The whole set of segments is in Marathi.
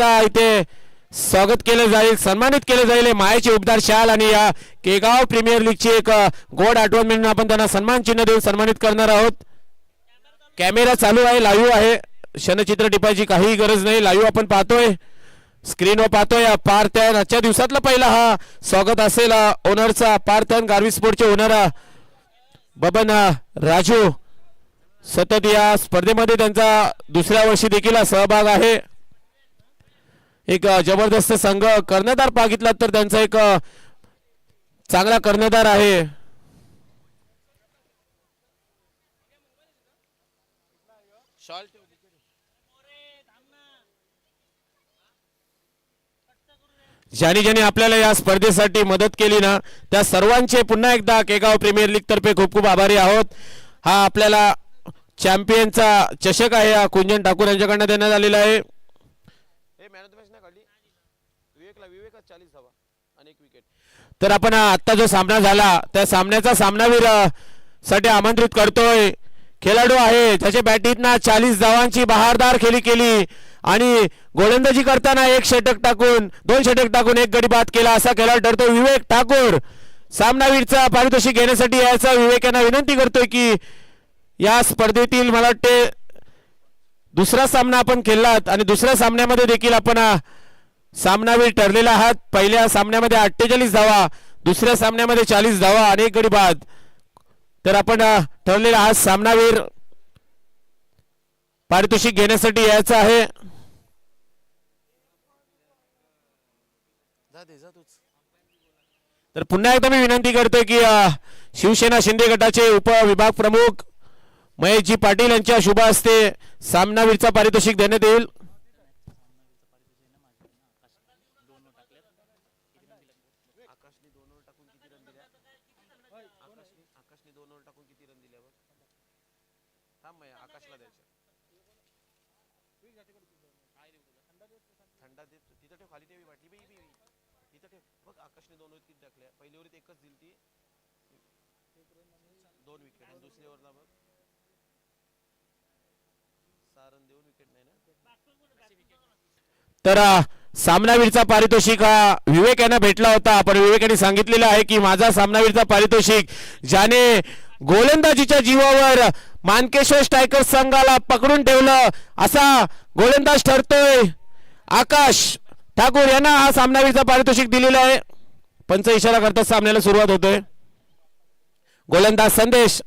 त्यांचा इथे स्वागत केलं जाईल, सन्मानित केलं जाईल. मायेची उबदार शाल आणि या केगाव प्रीमियर लीगची एक गोड आठवण म्हणून आपण त्यांना सन्मान चिन्ह देऊन सन्मानित करणार आहोत. कॅमेरा चालू आहे, लाईव्ह आहे, क्षणचित्र टिपायची काही गरज नाही. लाईव्ह आपण पाहतोय, स्क्रीनवर पाहतोय. पार्थन आजच्या दिवसातला पहिला हा स्वागत असेल ओनरचा. पार्थन गारवी स्पोर्टचे ओनर बबन राजू सतत या स्पर्धेमध्ये त्यांचा दुसऱ्या वर्षी देखील सहभाग आहे. एक जबरदस्त संघ कर्णधार पागितला तर त्यांचा एक चांगला कर्णधार आहे. ज्यांनी आपल्याला या स्पर्धेसाठी मदत केली ना त्या सर्वांचे पुन्हा एकदा केगाव प्रीमियर लीग तर्फे खूप खूप आभारी आहोत. हा आपल्याला चॅम्पियनचा चषक आहे, हा कुंजन ठाकूर यांच्याकडून देण्यात आलेला आहे. तर आपण आता जो सामना झाला त्या सामन्याचा सामनावीर साठी आमंत्रित करतोय. खेळाडू आहे त्याच्या बॅटीतनं 40 धावांची बहारदार खेळी केली आणि गोलंदाजी करताना 1 षटक टाकून 2 षटक टाकून 1 गडी बाद केला असा खेळाडू ठरतो विवेक ठाकूर. सामनावीरचा पारितोषिक घेण्यासाठी याचा विवेक यांना विनंती करतोय की या स्पर्धेतील मला वाटते दुसरा सामना आपण खेळलात आणि दुसऱ्या सामन्यामध्ये देखील आपण सामनावीर ठरलेला आहात. पहिल्या सामन्यामध्ये 48 धावा, दुसऱ्या सामन्यामध्ये 40 धावा आणि 1 गडी बाद. तर आपण ठरलेला आहात सामनावीर पारितोषिक घेण्यासाठी यायचं आहे. तर पुन्हा एकदा मी विनंती करतोय की शिवसेना शिंदे गटाचे उपविभाग प्रमुख महेशजी पाटील यांच्या शुभ हस्ते सामनावीरचा पारितोषिक देण्यात येईल. आकाशने 2 विकेट टाकल्या. पहिल्या ओव्हरीत एकच दिली ती 2 विकेट आणि दुसऱ्या ओव्हरला मग 6 रन देऊन विकेट नाही ना. तर सामनावीरचा पारितोषिक हा विवेक यांना भेटला होता. पण विवेक यांनी सांगितलेलं आहे की माझा सामनावीरचा पारितोषिक ज्याने गोलंदाजीच्या जीवावर मानकेश्वर स्ट्रायकर्स संघाला पकडून ठेवलं असा गोलंदाज ठरतोय आकाश ठाकूर यांना हा सामनावीरचा पारितोषिक दिलेला आहे. पंच इशारा करता सामन्याला सुरुवात होतोय. गोलंदाज संदेश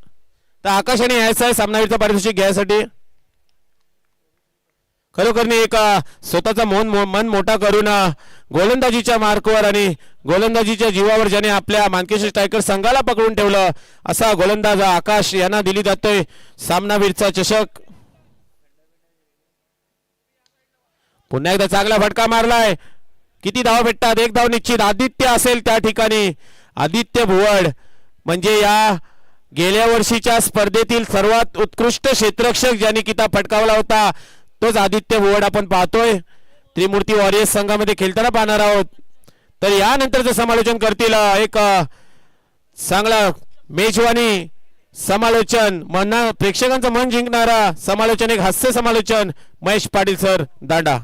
तर आकाशाने यायचं आहे सामनावीरचा पारितोषिक घ्यायसाठी. खरोखर एक स्वतःचा मन मोठा करून गोलंदाजीच्या मार्कवर आणि गोलंदाजीच्या जीवावर ज्याने आपल्या मानकेश्वर स्ट्रायकर संघाला पकडून ठेवलं असा गोलंदाज आकाश यांना दिली जातोय सामनावीरचा चषक. पुन्हा एकदा चांगला फटका मारलाय. किती धावा भेटतात? 1 धाव निश्चित. आदित्य असेल त्या ठिकाणी, आदित्य भुवड म्हणजे या गेल्या वर्षीच्या स्पर्धेतील सर्वात उत्कृष्ट क्षेत्ररक्षक ज्यांनी किताब फटकावला होता तोच आदित्य भुवड आपण पाहतोय. त्रिमूर्ती वॉरियर्स संघामध्ये खेळताना पाहणार आहोत. तर यानंतरचं समालोचन करतील एक चांगला मेजवानी समालोचन, मना प्रेक्षकांचं मन जिंकणारा समालोचन, एक हास्य समालोचन महेश पाटील सर दांडा.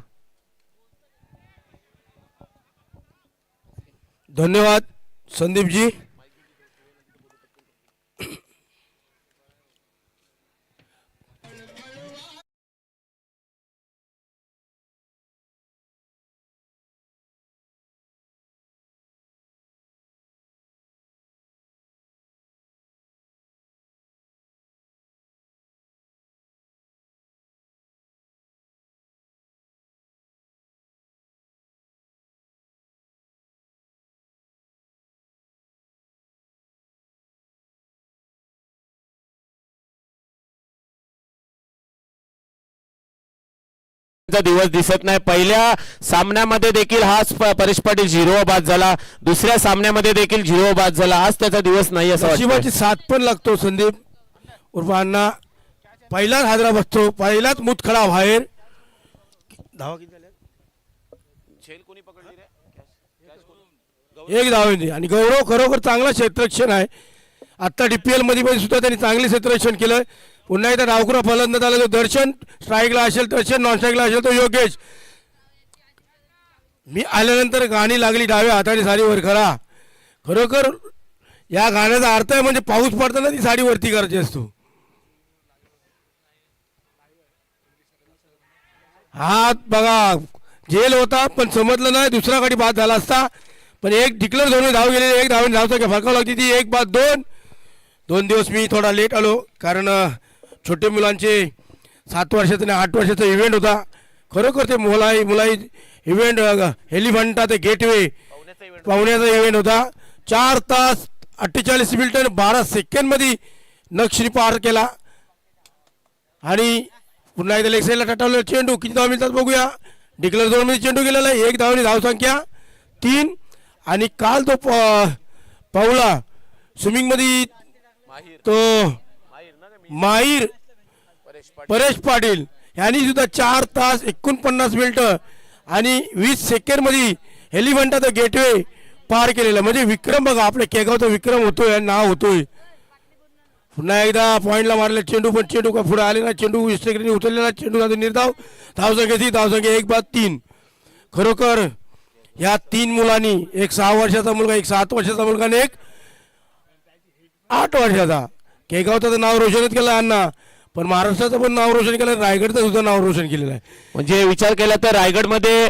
धन्यवाद संदीप जी. दिवस दिसत नाही. पहिल्या सामन्यामध्ये देखील हाच परेश पाटील 0 बाद झाला, दुसऱ्या सामन्यामध्ये देखील 0 बाद झाला. आज त्याचा दिवस नाही असं वाटतं. साथ पण लागतो संदीप उर्फांना. पहिलाच हादरा बसतो, पहिलाच मुतखडा बाहेर. धावा किती झाल्या? झेल कोणी पकडली रे? 1 धाव आणि गौरव खरोखर चांगला क्षेत्ररक्षण आहे. आता DPL मध्ये सुद्धा त्यांनी चांगले क्षेत्ररक्षण केलं. पुन्हा एकदा डावखुरा फलंदाज आला, जो दर्शन स्ट्राईकला असेल, दर्शन नॉन स्ट्राईकला असेल तो योगेश. मी आल्यानंतर गाणी लागली डाव्या हाताने साडी वर करा. खरोखर या गाण्याचा अर्थ आहे म्हणजे पाऊस पडताना ती साडी वरती करायची असतो. हात बघा जेल होता पण समजलं नाही, दुसरा गाडी बाद झाला असता. पण एक डिक्लेअर धरून धाव गेलेली, एक धावून धावसा फरकावं लागते ती. एक बाद 2 दिवस मी थोडा लेट आलो कारण छोटे मुलांचे 7 वर्षाचा आणि 8 वर्षाचा इव्हेंट होता. खरोखर ते मुलाई इव्हेंट एलिफंटा ते गेटवे पाहुण्याचा इव्हेंट होता. 4 तास 48 मिनिटं आणि 12 सेकंडमध्ये नक्षरी पार केला. आणि पुन्हा एकदा लेग साईडला टाटावलं चेंडू किती धाव मिळतात बघूया. डिक्लेअर झोनमध्ये चेंडू गेलेला आहे, 1 धावनी धावसंख्या 3. आणि काल तो पावला स्विमिंगमध्ये माहीर तो माहीर ना का? माहीर परेश पाटील यांनी सुद्धा 4 तास 49 मिनिटं आणि 20 सेकंडमध्ये एलिफंटा द गेटवे पार केलेला. म्हणजे विक्रम बघा, आपल्या केगावचा विक्रम होतोय आणि नाव होतोय. पुन्हा एकदा पॉईंटला मारले चेंडू पण चेंडू का पुढे आले ना. चेंडू इस्टेकरीने उचललेला चेंडू निर्धाव धावसंख्या 1 बाद 3. खरोखर या 3 मुलांनी, एक 6 वर्षाचा मुलगा, एक 7 वर्षाचा मुलगा आणि एक 8 वर्षाचा, केगावचं नाव रोशनच केलं अण्णा. पण महाराष्ट्राचं पण नाव रोशन केलं, रायगडचं सुद्धा नाव रोशन केलेलं आहे. म्हणजे विचार केला तर रायगडमध्ये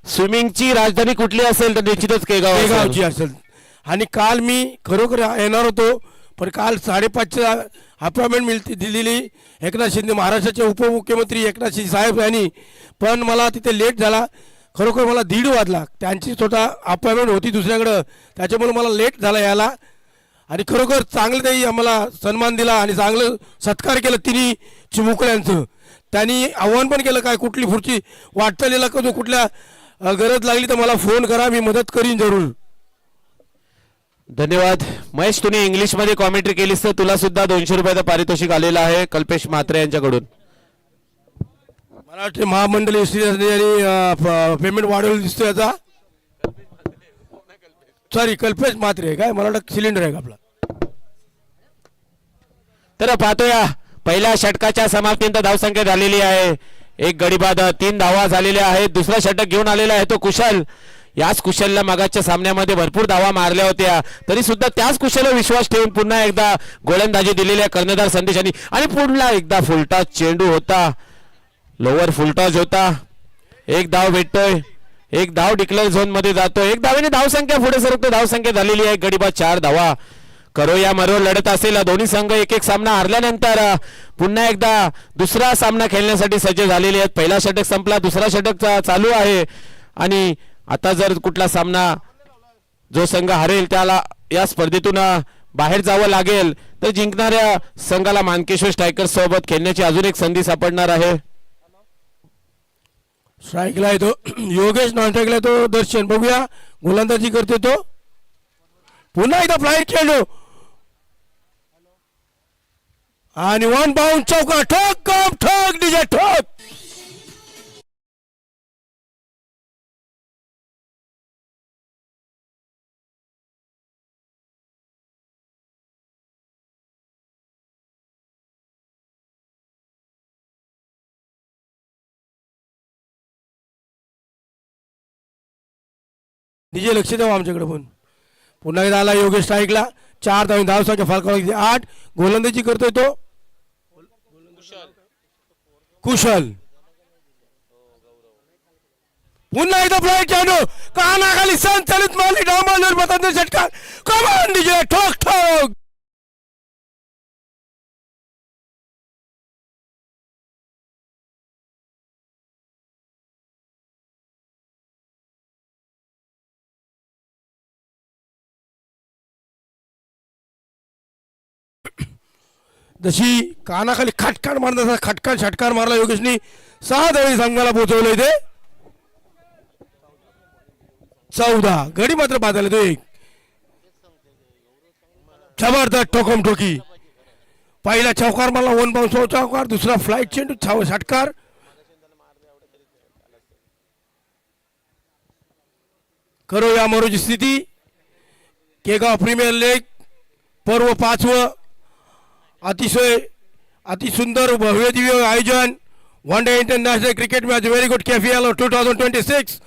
स्विमिंगची राजधानी कुठली असेल तर निश्चितच केगावची असेल. आणि काल मी खरोखर येणार होतो पण काल 5:30च्या अपॉइंटमेंट दिलेली एकनाथ शिंदे, महाराष्ट्राचे उपमुख्यमंत्री एकनाथ शिंदे साहेब यांनी. पण मला तिथे लेट झाला. खरोखर मला 1:30 वाजला. त्यांची स्वतः अपॉइंटमेंट होती दुसऱ्याकडं, त्याच्यामुळे मला लेट झाला यायला. आणि खरोखर चांगलं त्यांनी आम्हाला सन्मान दिला आणि चांगलं सत्कार केलं तिन्ही चिमुकल्यांचं. त्यांनी आव्हान पण केलं काय कुठली पुढची वाटचालीला कधी कुठल्या गरज लागली तर मला फोन करा, मी मदत करीन जरूर. धन्यवाद महेश. तुम्ही इंग्लिशमध्ये कॉमेंट्री केलीस तर तुला सुद्धा 200 रुपयाचं पारितोषिक आलेलं आहे कल्पेश म्हात्रे यांच्याकडून. मला वाटते महामंडळ आणि पेमेंट वाढवलं दिसतो याचा. सॉरी कल्पेश म्हात्रे आहे काय, मला वाटतं सिलेंडर आहे का आपला. तर पाहतोया पहिल्या षटकाच्या समाप्तीनंतर धावसंख्या झालेली आहे. एक गडी बाद 3 धावा झालेल्या आहेत. दुसरा षटक घेऊन आलेला आहे तो कुशल. याच कुशलला मागाच्या सामन्यामध्ये भरपूर धावा मारल्या होत्या, तरी सुद्धा त्याच कुशलवर विश्वास ठेवून पुन्हा एकदा गोलंदाजी दिलेल्या कर्णधार संदेश आणि पुन्हा एकदा फुलटॉस चेंडू होता, लोअर फुलटॉस होता. 1 धाव भेटतोय, 1 धाव डिक्लेअर झोन मध्ये जातो. 1 धावेने धावसंख्या पुढे सरकतो. धावसंख्या झालेली आहे गडी बाद 4 धावा. करो या मरो लढत असेल. दोन्ही संघ एक सामना हरल्यानंतर पुन्हा एकदा दुसरा सामना खेळण्यासाठी सज्ज झालेले आहेत. पहिला षटक संपला, दुसरा षटक चालू आहे. आणि आता जर कुठला सामना जो संघ हरेल त्याला या स्पर्धेतून बाहेर जावं लागेल, तर जिंकणाऱ्या संघाला मानकेश्वर स्ट्रायकर्स सोबत खेळण्याची अजून एक संधी सापडणार आहे. स्ट्राईकला येतो योगेश, नॉन स्ट्राईकला येतो दर्शन. बघूया गोलंदाजी करते तो. पुन्हा एकदा फ्लाईट चेंडू आणि 1 बाउंड चौका. ठोक कम ठोक डीजे ठोक. डीजे लक्ष द्यावं आमच्याकडे पण. पुन्हा एकदा आला योगेश स्ट्राईकला. 4 धाव धावसंख्या फलकावली 8. गोलंदाजी करतोय तो कुशल. पुन्हा एकदा फ्लाईट चेंडू कानाखाली संचलित मारली डांबाजोर पतंग षटकार. कमान डीजे ठोक ठोक. जशी कानाखाली खटकान मारण्याचा खटकान षटकार मारला योगेशनी. 6 धावी संघाला पोहोचवलं ते 14. गडी मात्र बाजायला तो 1. जबरदस्त ठोकम ठोकी. पहिला चौकार मारला 1 बाउंड चौकार. दुसरा फ्लाईट चेंडू षटकार. करो या मरोची स्थिती. केगाव प्रीमियर लीग पर्व 5वं. अतिसुंदर भव्य दिव्य आयोजन. One day international cricket match very good KFL 2026.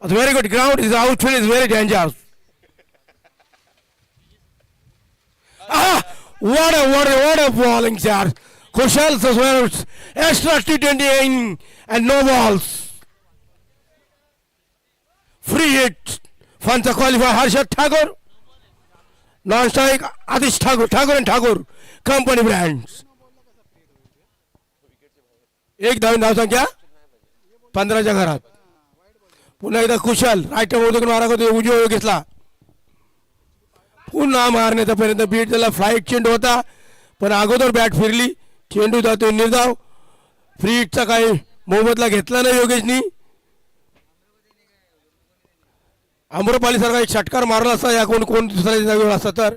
It's very good ground. His outfield is very dangerous. What a bowling, sir. Kushal Saswell, extra T20 in and no balls. Free hit. Fun to qualify Harshad Thakur. Non-strike Adish Thakur and Thakur. Company brands. एक धावसंख्या 15च्या घरात. पुन्हा एकदा कुशल राईट मधून मारा करतो उजव्या घेतला. पुन्हा मारण्याचा प्रयत्न बीट झाला. फ्लाईट चेंडू होता पण अगोदर बॅट फिरली. चेंडू जातो निर्धाव. फ्री हिटचा काही मोबदला घेतला नाही योगेशनी. अमरपाली सारखा एक षटकार मारला असता या कोण दुसऱ्या जागेवर असता तर.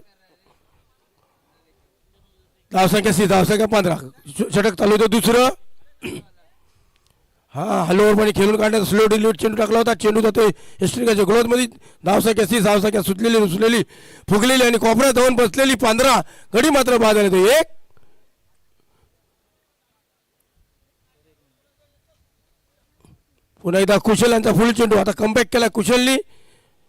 धावसंख्या 15. षटक चालू होतं दुसरं. हा हॅलोवर पण खेळून काढण्याचा स्लो डिलीट चेंडू टाकला होता. चेंडू जातोय एस्ट्रिकाच्या ग्लोथमध्ये. धावसंख्या 30. धावसंख्या सुटलेली फुगलेली आणि कोपऱ्यात जाऊन बसलेली 15. गडी मात्र बाद झाले तो एक. पुन्हा एकदा कुशल यांचा फुल चेंडू. आता कमबॅक केला कुशलनी.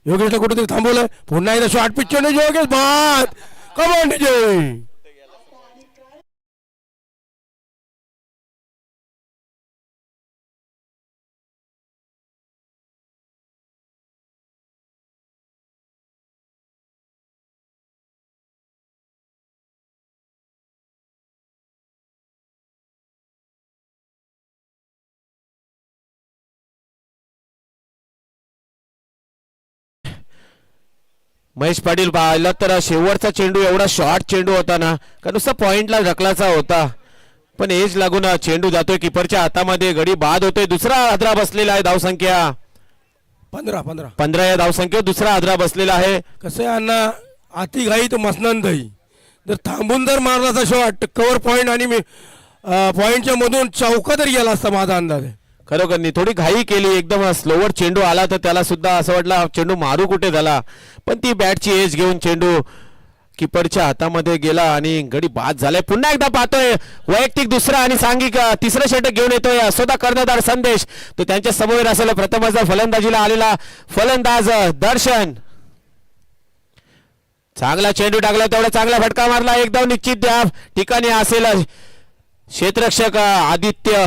योगेशला कुठेतरी थांबवलं. पुन्हा एकदा शॉर्ट पिच चेंडू. योगेश बाद. Come on DJ. महेश पाटील पाहिलं तर शेवटचा चेंडू एवढा शॉर्ट चेंडू होता ना का नुसता पॉइंटला ढकलाचा होता. पण एज लागून चेंडू जातोय किपरच्या हातामध्ये. गडी बाद होतोय. दुसरा आदरा बसलेला आहे. धावसंख्या 15 या धावसंख्येवर दुसरा आदरा बसलेला आहे. कसं आहे अण्णा अति घाई तर मसनंद दही. जर थांबून जर मारला शॉट कव्हर पॉइंट आणि पॉइंटच्या मधून चौका तरी गेला असता माझा अंदाज आहे. खरोखर थोडी घाई केली. एकदम स्लोवर चेंडू आला तर त्याला सुद्धा असं वाटलं चेंडू मारू कुठे झाला. पण ती बॅटची एज घेऊन चेंडू किपरच्या हातामध्ये गेला आणि गडी बाद झालाय. पुन्हा एकदा पाहतोय वैयक्तिक दुसरा आणि सांघिक तिसरं षटक घेऊन येतोय स्वतः कर्णधार संदेश. तो त्यांच्या समोर असेल. प्रथमच फलंदाजीला आलेला फलंदाज दर्शन. चांगला चेंडू टाकला. तेवढा चांगला फटका मारला. एकदम निश्चित त्या ठिकाणी असेल क्षेत्ररक्षक आदित्य.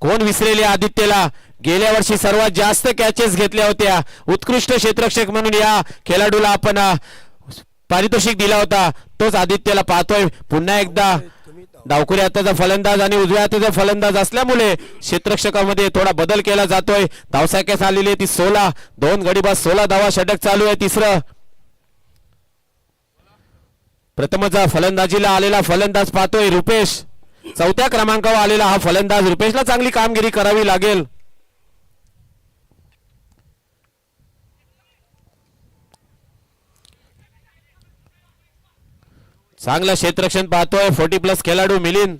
कोण विसरेले आदित्यला. गेल्या वर्षी सर्वात जास्त कॅचेस घेतल्या होत्या. उत्कृष्ट क्षेत्ररक्षक म्हणून या खेळाडूला आपण पारितोषिक दिला होता. तोच आदित्यला पाहतोय. पुन्हा एकदा डावखुरी हाताचा फलंदाज आणि उजव्या हाताचा फलंदाज असल्यामुळे क्षेत्ररक्षकामध्ये थोडा बदल केला जातोय. धावसंख्या आलेली ती 16. 2 गडी बाद 16 धावा. षटक चालू आहे तिसरं. प्रथमच फलंदाजीला आलेला फलंदाज पाहतोय रुपेश. 4थ्या क्रमांकावर आलेला हा फलंदाज. रुपेशला चांगली कामगिरी करावी लागेल. चांगलं क्षेत्ररक्षण पाहतोय 40+ खेळाडू मिलिंद.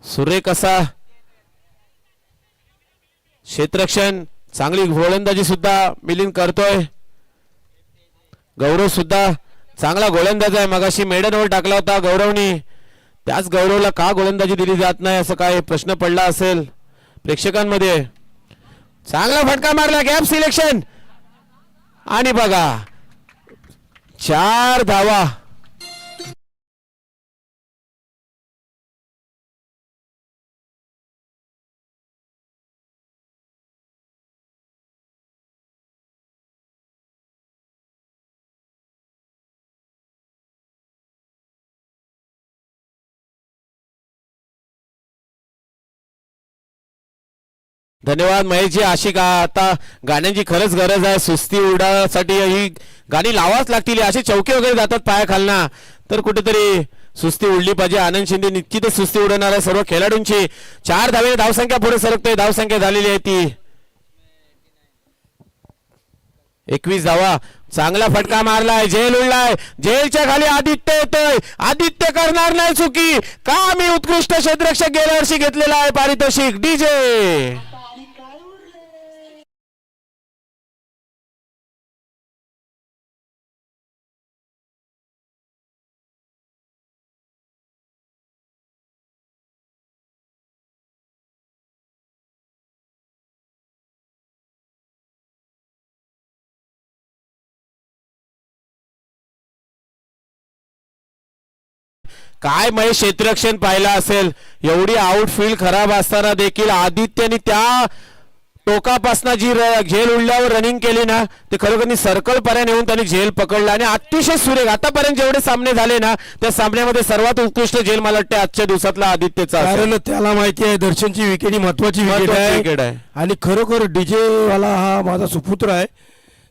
सुरेख असा क्षेत्ररक्षण. चांगली गोलंदाजी सुद्धा मिलिंद करतोय. गौरव सुद्धा चांगला गोलंदाज आहे. मगाशी मेडन ओव्हर टाकला होता गौरवनी. त्याच गौरवला का गोलंदाजी दिली जात नाही असं काय प्रश्न पडला असेल प्रेक्षकांमध्ये. चांगला फटका मारला. गॅप सिलेक्शन आणि बघा 4 धावा. धन्यवाद महेशजी. अशी आता गाण्यांची खरंच गरज आहे. सुस्ती उडासाठी ही गाणी लावाच लागतील. असे चौके वगैरे जातात पायाखालना तर कुठेतरी सुस्ती उडली पाहिजे. आनंद शिंदे निश्चितच सुस्ती उडवणार आहे सर्व खेळाडूंची. 4 धावे धावसंख्या पुढे सरकतोय. धावसंख्या झालेली आहे ती 21 धावा. चांगला फटका मारलाय. झेल उडलाय. झेलच्या खाली आदित्य येतोय. आदित्य करणार नाही चुकी. का मी उत्कृष्ट क्षेत्ररक्षक गेल्या वर्षी घेतलेला आहे पारितोषिक. डीजे काय महेश क्षेत्ररक्षण पाहिला असेल, एवढी आउटफील्ड खराब असताना देखील आदित्यने त्या टोकापासनं जी झेल उडल्यावर रनिंग केली ना, ते खरोखर सर्कल पर्यंत येऊन त्यांनी झेल पकडला आणि अतिशय सुरेख आतापर्यंत जेवढे सामने झाले ना त्या सामन्यामध्ये सर्वात उत्कृष्ट झेल मला वाटते आजच्या दिवसातला आदित्यचा असेल. कारण त्याला माहिती आहे दर्शनची विकेट ही महत्वाची विकेट विकेट आहे आहे. आणि खरोखर डीजे वाला हा माझा सुपुत्र आहे.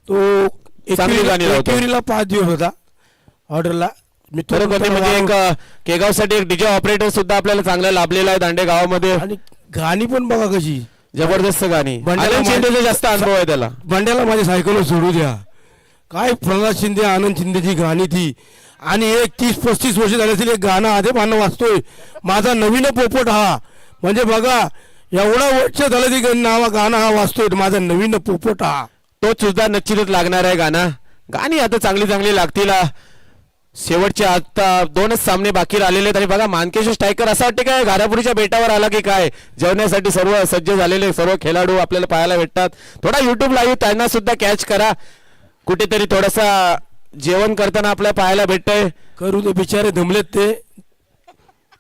तो चांगली गाणी लावतो. एकेरीला 5 दिवस होता ऑर्डरला. मी खरोखर म्हणजे एक केगावसाठी एक डीजे ऑपरेटर सुद्धा आपल्याला चांगला लाभलेला आहे दांडे गावामध्ये. आणि गाणी पण बघा कशी जबरदस्त गाणी. बंड्याला आनंद शिंदेचा जास्त अनुभव आहे त्याला. बंड्याला माझ्या सायकलवर सोडू द्या. काय प्रल्हाद शिंदे आनंद शिंदेची गाणी ती. आणि एक 30-35 वर्ष झाले असेल एक गाणं आधे पानं वाचतोय. माझा नवीन पोपट हा म्हणजे बघा एवढा वर्ष झालं ती गाणं हा वाचतोय. माझा नवीन पोपट हा तो सुद्धा निश्चितच लागणार आहे गाणं. गाणी आता चांगली चांगली लागतील. शेवटचे आता 2च सामने बाकी राहिलेले आहेत आणि बघा मानकेश स्ट्रायकर असं वाटते काय घारापुरीच्या बेटावर आला की काय. जेवण्यासाठी सर्व सज्ज झालेले सर्व खेळाडू आपल्याला पाहायला भेटतात. थोडा युट्यूब लाईव्ह त्यांना सुद्धा कॅच करा. कुठेतरी थोडासा जेवण करताना आपल्याला पाहायला भेटतंय. करू ते बिचारे दमलेत, ते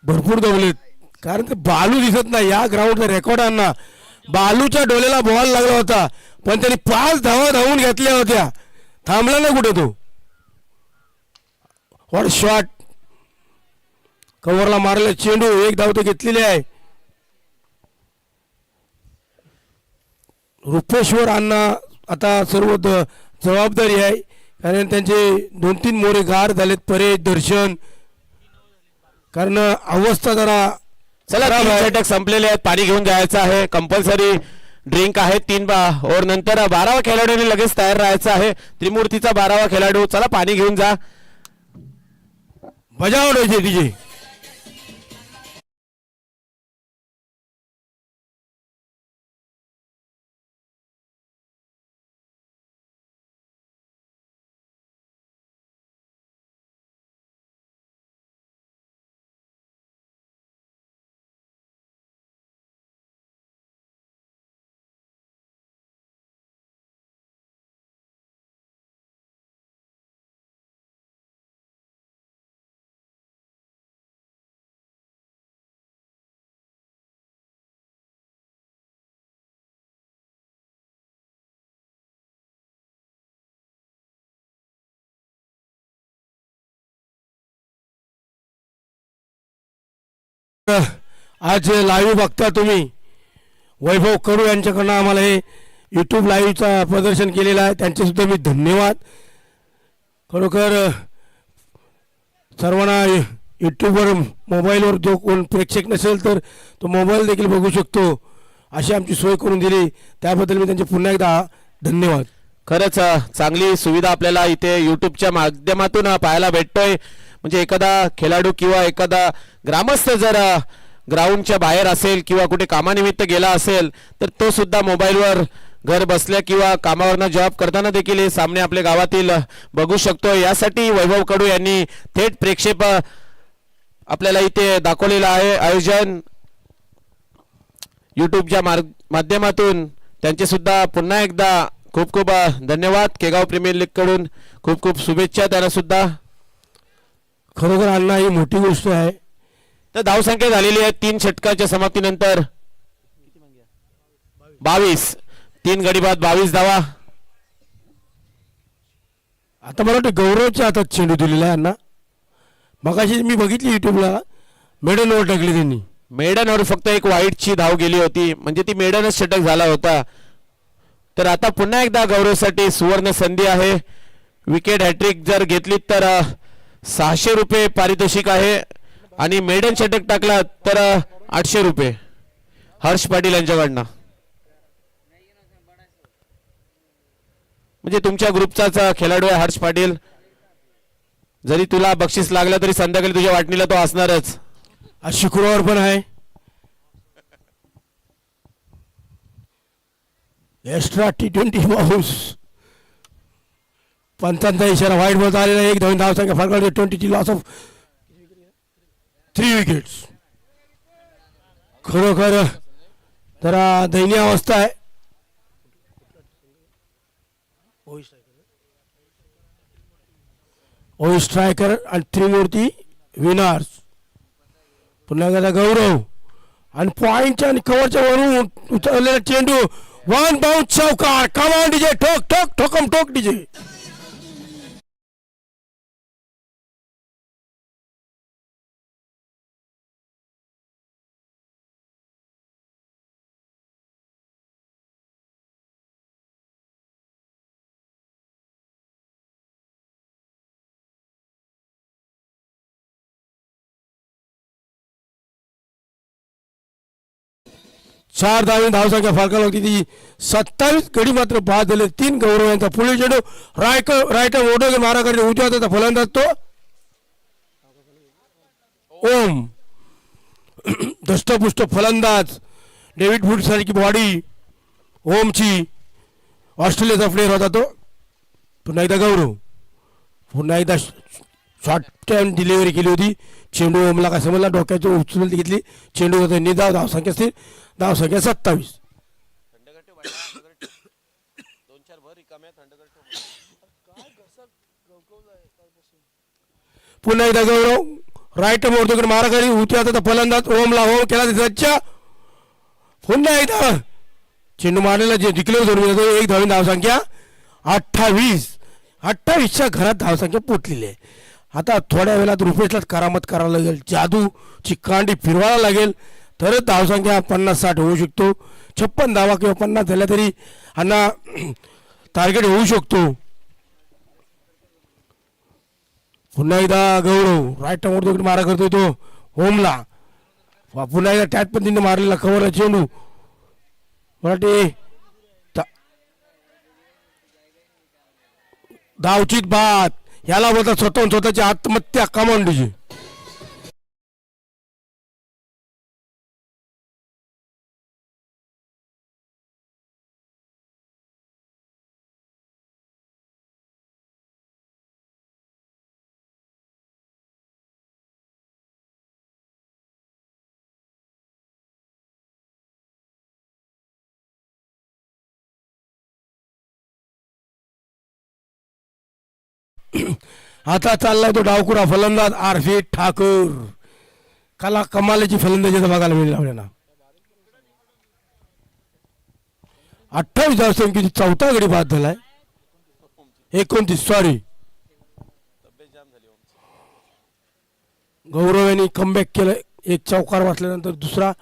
भरपूर दमलेत. कारण ते बालू दिसत नाही या ग्राउंडचा रेकॉर्ड आणा. बालूच्या डोळ्याला बॉल लागला होता पण त्यांनी 5 धावा धावून घेतल्या होत्या. थांबला नाही कुठे तो. वॉट शॉट कव्हरला मारले चेंडू. 1 धाव ते घेतलेली आहे. रुपेश्वर अण्णा आता सर्व जबाबदारी आहे कारण त्यांचे 2-3 मोरे गार झालेत. परेश दर्शन कारण अवस्था जरा चला 3 षटक संपलेले आहेत. पाणी घेऊन जायचं आहे. कंपल्सरी ड्रिंक आहे 3 ओव्हर नंतर 12वा खेळाडूने लगेच तयार राहायचं आहे. त्रिमूर्तीचा 12वा खेळाडू. चला पाणी घेऊन जा. बजावण्याचे तिचे आज लाईव्ह बघता तुम्ही. वैभव कडू यांच्याकडनं आम्हाला हे यूट्यूब लाईव्हचा प्रदर्शन केलेलं आहे. त्यांचे सुद्धा मी धन्यवाद. खरोखर सर्वांना यूट्यूबवर मोबाईलवर जो कोण प्रेक्षक नसेल तर तो मोबाईल देखील बघू शकतो अशी आमची सोय करून दिली त्याबद्दल मी त्यांचे पुन्हा एकदा धन्यवाद. खरंच चांगली सुविधा आपल्याला इथे यूट्यूबच्या माध्यमातून पाहायला भेटतोय. म्हणजे एखादा खेळाडू किंवा एखादा ग्रामस्थ जर ग्राउंडच्या बाहेर असेल किंवा कुठे कामानिमित्त गेला असेल तर तो सुद्धा मोबाईलवर घर बसल्या किंवा कामावरनं जॉब करताना देखील हे सामने आपल्या गावातील बघू शकतो. यासाठी वैभव कडू यांनी थेट प्रेक्षेप आपल्याला इथे दाखवलेलं आहे आयोजन यूट्यूबच्या माध्यमातून. त्यांचे सुद्धा पुन्हा एकदा खूप खूप धन्यवाद. केगाव प्रीमियर लीग कडून खूप खूप शुभेच्छा त्यांना सुद्धा. खरोखर अण्णा ही मोठी गोष्ट आहे. तर धावसंख्या झालेली आहे 3 षटकाच्या समाप्तीनंतर 22. 3 गडी बाद 22 धावा. आता मला वाटतं गौरवच्या हातात चेंडू दिलेला आहे अण्णा. मगाशी मी बघितली युट्यूबला मेडनवर टाकली त्यांनी. मेडनवर फक्त एक वाईटची धाव गेली होती म्हणजे ती मेडनच षटक झाला होता. तर आता पुन्हा एकदा गौरवसाठी सुवर्ण संधी आहे. विकेट हॅट्रिक जर घेतली तर 600 रुपये पारितोषिक आहे आणि मेडन षटक टाकला तर 800 रुपये हर्ष पाटील यांच्याकडनं. म्हणजे तुमच्या ग्रुपचाच खेळाडू आहे हर्ष पाटील. जरी तुला बक्षीस लागलं तरी संध्याकाळी तुझ्या वाटणीला तो असणारच. आज शुक्रवार पण आहे. Extra T20 बाउस. पंचांचा इशारा व्हाईट बॉल आलेला. 1 धाव धावसंख्या फरक 20 लॉस ऑफ 3 विकेट्स. खरोखर जरा दयनीय अवस्था आहे. ओ स्ट्रायकर आणि त्रिमूर्ती विनर्स. पुन्हा एकदा गौरव आणि पॉईंटच्या आणि कव्हरच्या वरून उचललेला चेंडू वन बाउंड चौकार. कमान डीजे, ठोक ठोक ठोकम ठोक डीजे. चार धावी धावसंख्या फरकाला होती ती 27. गडी मात्र बाद झाले 3. गौरव यांचा पुढील चेंडू रायटर मोठं मारा करते उजव्या हाताचा फलंदाज तो ओम. दष्टपुष्ट फलंदाज, डेव्हिड वूड सारखी बॉडी ओमची, ऑस्ट्रेलियाचा प्लेअर होता तो. पुन्हा एकदा गौरव, पुन्हा एकदा शॉर्ट टाइम डिलिव्हरी केली होती. चेंडू ओमला काय समजला, डोक्याची उचलून घेतली. चेंडू होता निधाव. धावसंख्या स्थिर, धावसंख्या 27. थंडगट्टे वाटते, दोन चार भर रिकाम्या थंडगट्टे. पुन्हा एकदा गौरव राईट मोडतोकडे मारा करी उजव्या हाताचा फलंदाज ओमला ओम केला त्याच्या. पुन्हा एकदा चेंडू मारलेला जे डिक्लेअर धरून 1 धावी धावसंख्या 28. 28च्या घरात धावसंख्या पोचलेली आहे. आता थोड्या वेळात रुपेशलाच करामत करावं लागेल, जादूची कांडी फिरवायला लागेल, तरच धावसंख्या 50-60 होऊ शकतो. 56 धावा किंवा 50 झाल्या तरी अण्णा टार्गेट होऊ शकतो. पुन्हा एकदा गौरव राईट मोडतोकडे मारा करतोय तो ओमला. पुन्हा एकदा त्याच पद्धतीने मारलेला कव्हरला चेंडू मराठी धावचित बाद. याला बोलतात स्वतःची आत्महत्या. कमांडीची आता चाललाय तो डावकुरा फलंदाज आरफी ठाकूर. कमालीची फलंदाजी बघायला मिळेल आपल्याला. 28 धावसंख्येची 4था गडी बाद झालाय. 29 सॉरी. तब्येत जाम झाली ओमची. गौरव यांनी कमबॅक केलं. एक चौकार वाचल्यानंतर दुसरा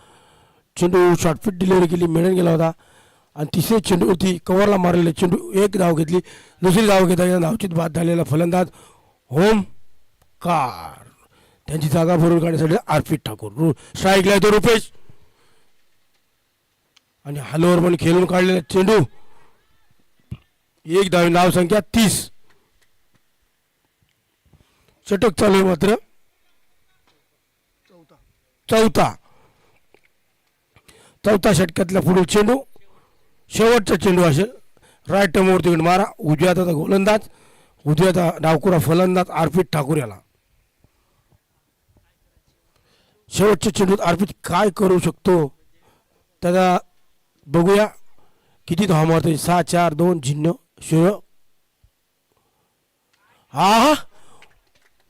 चेंडू शॉर्टफिट डिलिव्हरी केली, मिळून गेला होता. आणि तिसरे चेंडूवरती कव्हरला मारलेले चेंडू 1 धाव घेतली. दुसरी धाव घेता धावचित बाद झालेला फलंदाज ओमकार. त्यांची जागा भरून काढण्यासाठी आरपी ठाकूर. स्ट्राईकला येतो रुपेश आणि हॅलोवर पण खेळून काढलेला चेंडू 1 धाव. धावसंख्या 30. षटक चालू आहे मात्र चौथा षटकातला पुढील चेंडू शेवटचा चेंडू असेल. राईट मोडतीकडे मारा उजव्या हाताचा गोलंदाज, उजव्या डावकुरा फलंदाज अर्पित ठाकूर याला. शेवटच्या चेंडूत अर्पित काय करू शकतो त्याचा बघूया. किती धावा मारतोय. 6-4-2-0.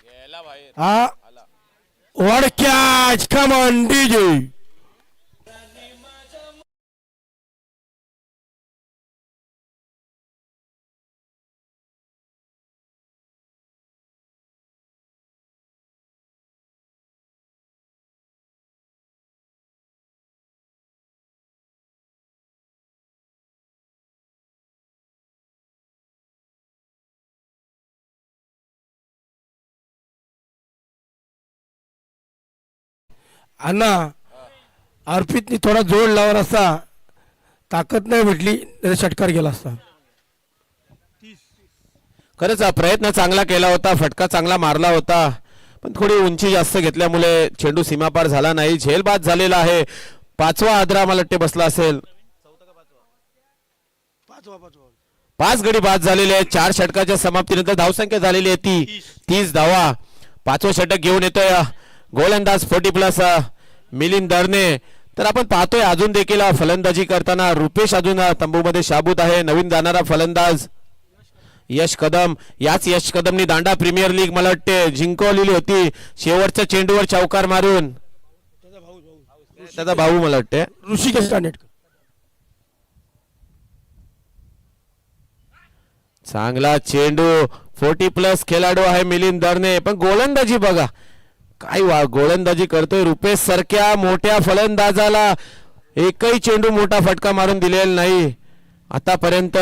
गेला बाहेर. हा what catch. Come on DJ. अण्णा अर्पितनी थोडा जोड लावला असता, ताकद नाही भेटली तर षटकार गेला असता. खरंच हा प्रयत्न चांगला केला होता, फटका चांगला मारला होता, पण थोडी उंची जास्त घेतल्यामुळे चेंडू सीमापार झाला नाही. झेल बाद झालेला आहे. 5वा आदरा मला वाटते बसला असेल. 5 गडी बाद झालेले आहेत. 4 षटकाच्या समाप्तीनंतर धावसंख्या झालेली आहे 30 धावा. 5वं षटक घेऊन येतोय गोलंदाज 40+ मिलिंद दरने. तर आपण पाहतोय अजून देखील फलंदाजी करताना रुपेश अजून तंबूमध्ये शाबूत आहे. नवीन जाणारा फलंदाज यश कदम. याच यश कदमनी दांडा प्रीमियर लीग मला वाटते जिंकवलेली होती. शेवटच्या चेंडूवर चौकार मारून त्याचा भाऊ मला वाटते ऋषिकेश कानेटकर. चांगला चेंडू 40+ खेळाडू आहे मिलिंद दरने, पण गोलंदाजी बघा काय गोलंदाजी करतोय रुपेश सारख्या मोठ्या फलंदाजाला एकही चेंडू मोठा फटका मारून दिलेला नाही आतापर्यंत.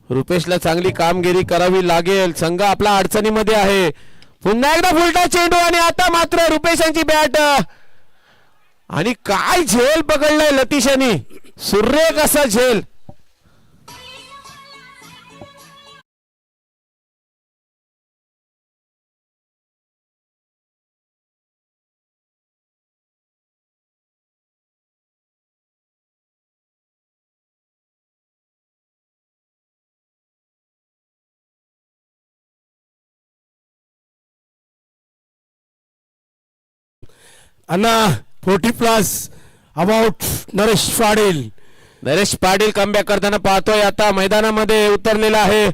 रुपेशला चांगली कामगिरी करावी लागेल, संघ आपला अडचणीमध्ये आहे. पुन्हा एकदा फुलटा चेंडू आणि आता मात्र रुपेशांची बॅट आणि काय झेल पकडलाय लतीशानी, सुरेख असा झेल. अण्णा 40+ अबाउट नरेश पाटील. नरेश पाटील कमबॅक करताना पाहतोय, आता मैदानामध्ये उतरलेला आहे.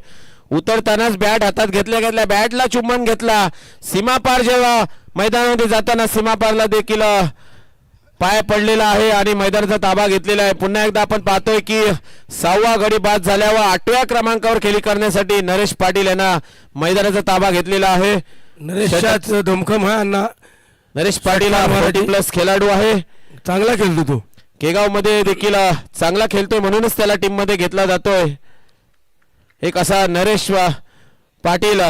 उतरतानाच बॅट हातात घेतल्या बॅटला चुंबन घेतला. सीमापार जेव्हा मैदानामध्ये जाताना सीमापारला देखील पाय पडलेला आहे आणि मैदानाचा ताबा घेतलेला आहे. पुन्हा एकदा आपण पाहतोय की 6वा गडी बाद झाल्यावर 8व्या क्रमांकावर खेळी करण्यासाठी नरेश पाटील यांना मैदानाचा ताबा घेतलेला आहे. नरेशच्याच धमकम आहे अण्णा. नरेश पाटील हा 40+ खेळाडू आहे, चांगला खेळतो तो. केगाव मध्ये देखील चांगला खेळतोय म्हणूनच त्याला टीम मध्ये घेतला जातोय. एक असा नरेश पाटील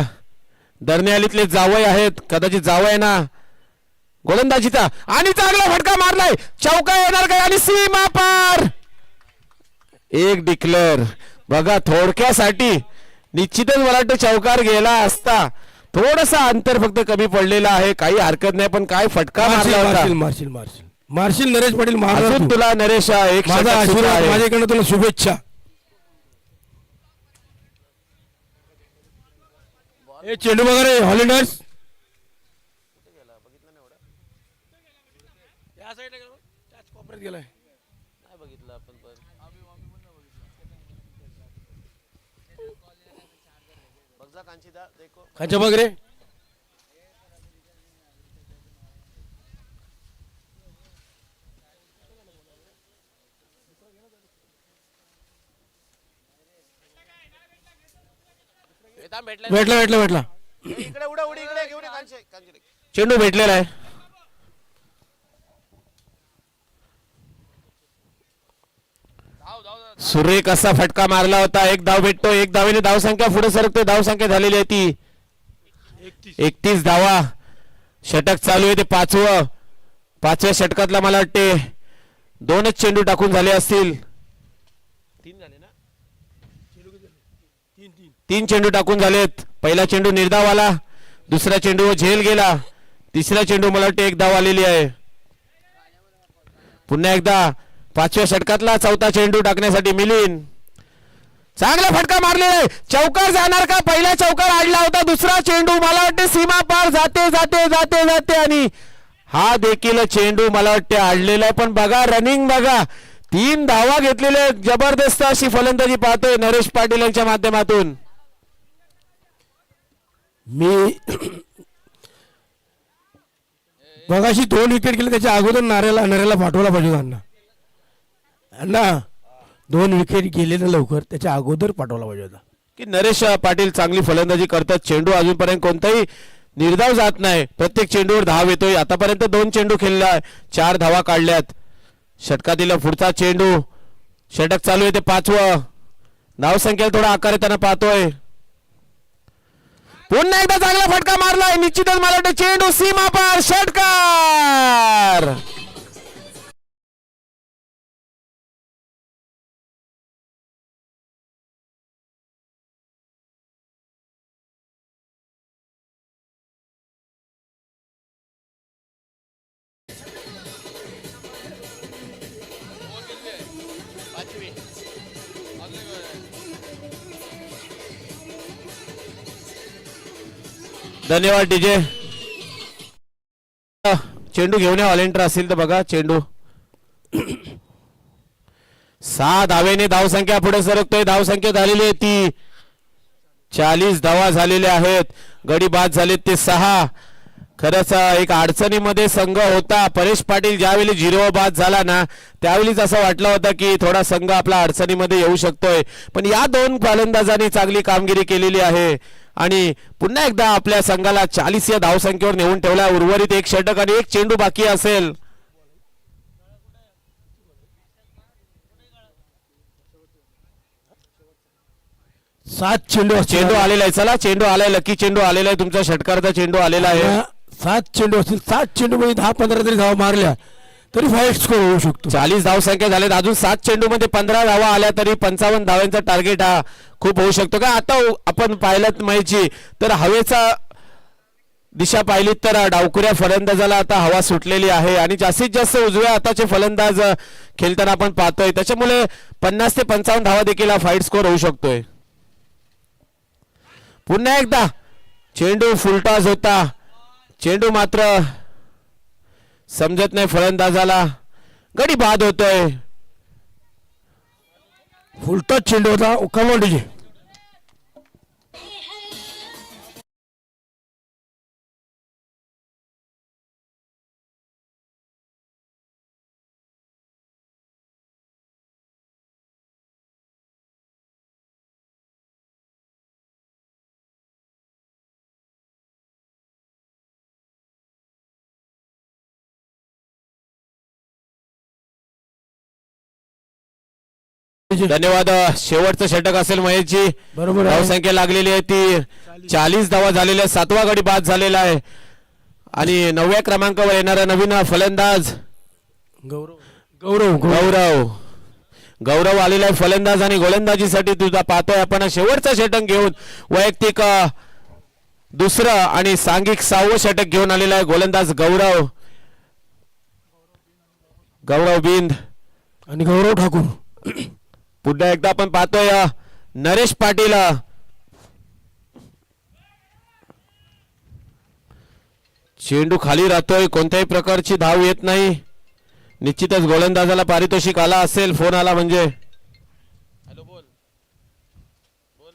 दरण्यालीतले जावई आहेत, कदाचित जावई ना गोलंदाजीचा आणि चांगला फटका मारलाय. चौका येणार काय आणि सीमा पार एक डिक्लेअर. बघा थोडक्यासाठी निश्चितच मला वाटतं चौकार गेला असता, थोडसा अंतर फक्त कमी पडलेला आहे, काही हरकत नाही. पण काय फटका मारला होता. मार्शिल नरेश पाटील अजून तुला नरेश एक माझा आशीर्वाद, माझ्याकडनं तुला शुभेच्छा. हे चेंडू बघा रे हॉलिडर्स. गेलाय नाही बघितलं आपण पण. बघ जा कांचीदा देखो. खांच्या बघ रे. भेटला. इकडे उडी इकडे घेऊन ये कांची. चेंडू भेटलेला आहे. सुरेख असा फटका मारला होता. एक धाव भेटतो, एक धावेने धावसंख्या पुढे सरकते. धावसंख्या झालेली आहे ती 31 धावा. षटक चालू आहे ते 5व्या षटकातला मला वाटते 2च चेंडू टाकून झाले असतील. 3 झाले ना. 3 चेंडू टाकून झालेत. पहिला चेंडू निर्धाव आला, दुसरा चेंडू झेल गेला, तिसरा चेंडू मला वाटते एक धाव आलेली आहे. पुन्हा एकदा 5व्या षटकातला 4था चेंडू टाकण्यासाठी मिलिंद. चांगला फटका मारलेला आहे. चौकार जाणार का? पहिला चौकार आडला होता, दुसरा चेंडू मला वाटते सीमा पार जाते आणि हा देखील चेंडू मला वाटते आडलेला आहे. पण बघा रनिंग बघा, 3 धावा घेतलेले, जबरदस्त अशी फलंदाजी पाहतोय नरेश पाटील यांच्या माध्यमातून. मी बघाशी 2 विकेट गेले, त्याच्या अगोदर नऱ्याला पाठवला पाहिजे अण्णा. 2 विकेट गेले ना लवकर, त्याच्या अगोदर पाठवला पाहिजे होता. की नरेश पाटील चांगली फलंदाजी करतात. चेंडू अजूनपर्यंत कोणताही निर्धाव जात नाही, प्रत्येक चेंडूवर धाव येतोय. आतापर्यंत 2 चेंडू खेळला, 4 धावा काढल्यात. षटकातील पुढचा चेंडू, षटक चालू आहे ते 5वं. धावसंख्येला थोडा आकार येताना पाहतोय. पुन्हा एकदा चांगला फटका मारलाय, निश्चितच मला वाटतं चेंडू सीमा पार, षटकार. धन्यवाद डीजे. चेंडू घेऊन या व्हॉलेंटियर असेल तर बघा चेंडू. 6 धावेने धावसंख्या पुढे सरकतोय. धावसंख्या झालेली आहे ती 40 धावा झालेल्या आहेत. गडी बाद झालेत ते 6. खरंच एक अडचणीमध्ये संघ होता. परेश पाटील ज्यावेळी 0 बाद झाला ना त्यावेळीच असं वाटलं होतं की थोडा संघ आपला अडचणीमध्ये येऊ शकतोय, पण या दोन फलंदाजांनी चांगली कामगिरी केलेली आहे आणि पुन्हा एकदा आपल्या संघाला 40 या धावसंख्येवर नेऊन ठेवला. उर्वरित एक षटक आणि एक चेंडू बाकी असेल. चेंडू आलेला आहे. चला चेंडू आलाय, लकी चेंडू आलेला आहे, तुमचा षटकाराचा चेंडू आलेला आहे. 7 चेंडू असतील. 7 चेंडू मध्ये 10-15 तरी धावा मारल्या तरी फाईट स्कोर होऊ शकतो. 40 धावसंख्या झाल्यात. अजून 7 चेंडू मध्ये 15 धावा आल्या तरी 55 धावांचा टार्गेट हा खूप होऊ शकतो. का आता आपण पाहिलं माहिती तर हवेचा दिशा पाहिली तर डावकुऱ्या फलंदाजाला आता हवा सुटलेली आहे आणि जास्तीत जास्त उजव्या हाताचे फलंदाज खेळताना आपण पाहतोय. त्याच्यामुळे 50 ते 55 धावा देखील हा फाईट स्कोर होऊ शकतोय. पुन्हा एकदा चेंडू फुलटॉस होता. चेंडू मात्र समजत नाही फलंदाजाला. गडी बाद होतोय. फुलटॉस चेंडू होता. कमांडीजी धन्यवाद. शेवटचं षटक असेल महेशजी. बरोबर आहे. धावसंख्या लागलेली आहे ती 40 धावा झालेल्या. 7वा गडी बाद झालेला आहे आणि 9व्या क्रमांकावर येणारा नवीन फलंदाज गौरव आलेला आहे फलंदाज आणि गोलंदाजीसाठी तुझा पाहतोय आपण. शेवटचं षटक घेऊन वैयक्तिक दुसरं आणि सांघिक 6वं षटक घेऊन आलेला आहे गोलंदाज गौरव बिंद आणि गौरव ठाकूर. पुन्हा एकदा आपण पाहतोय नरेश पाटील. चेंडू खाली राहतोय, कोणत्याही प्रकारची धाव येत नाही. निश्चितच गोलंदाजाला पारितोषिक आला असेल. फोन आला म्हणजे. हॅलो बोल बोल.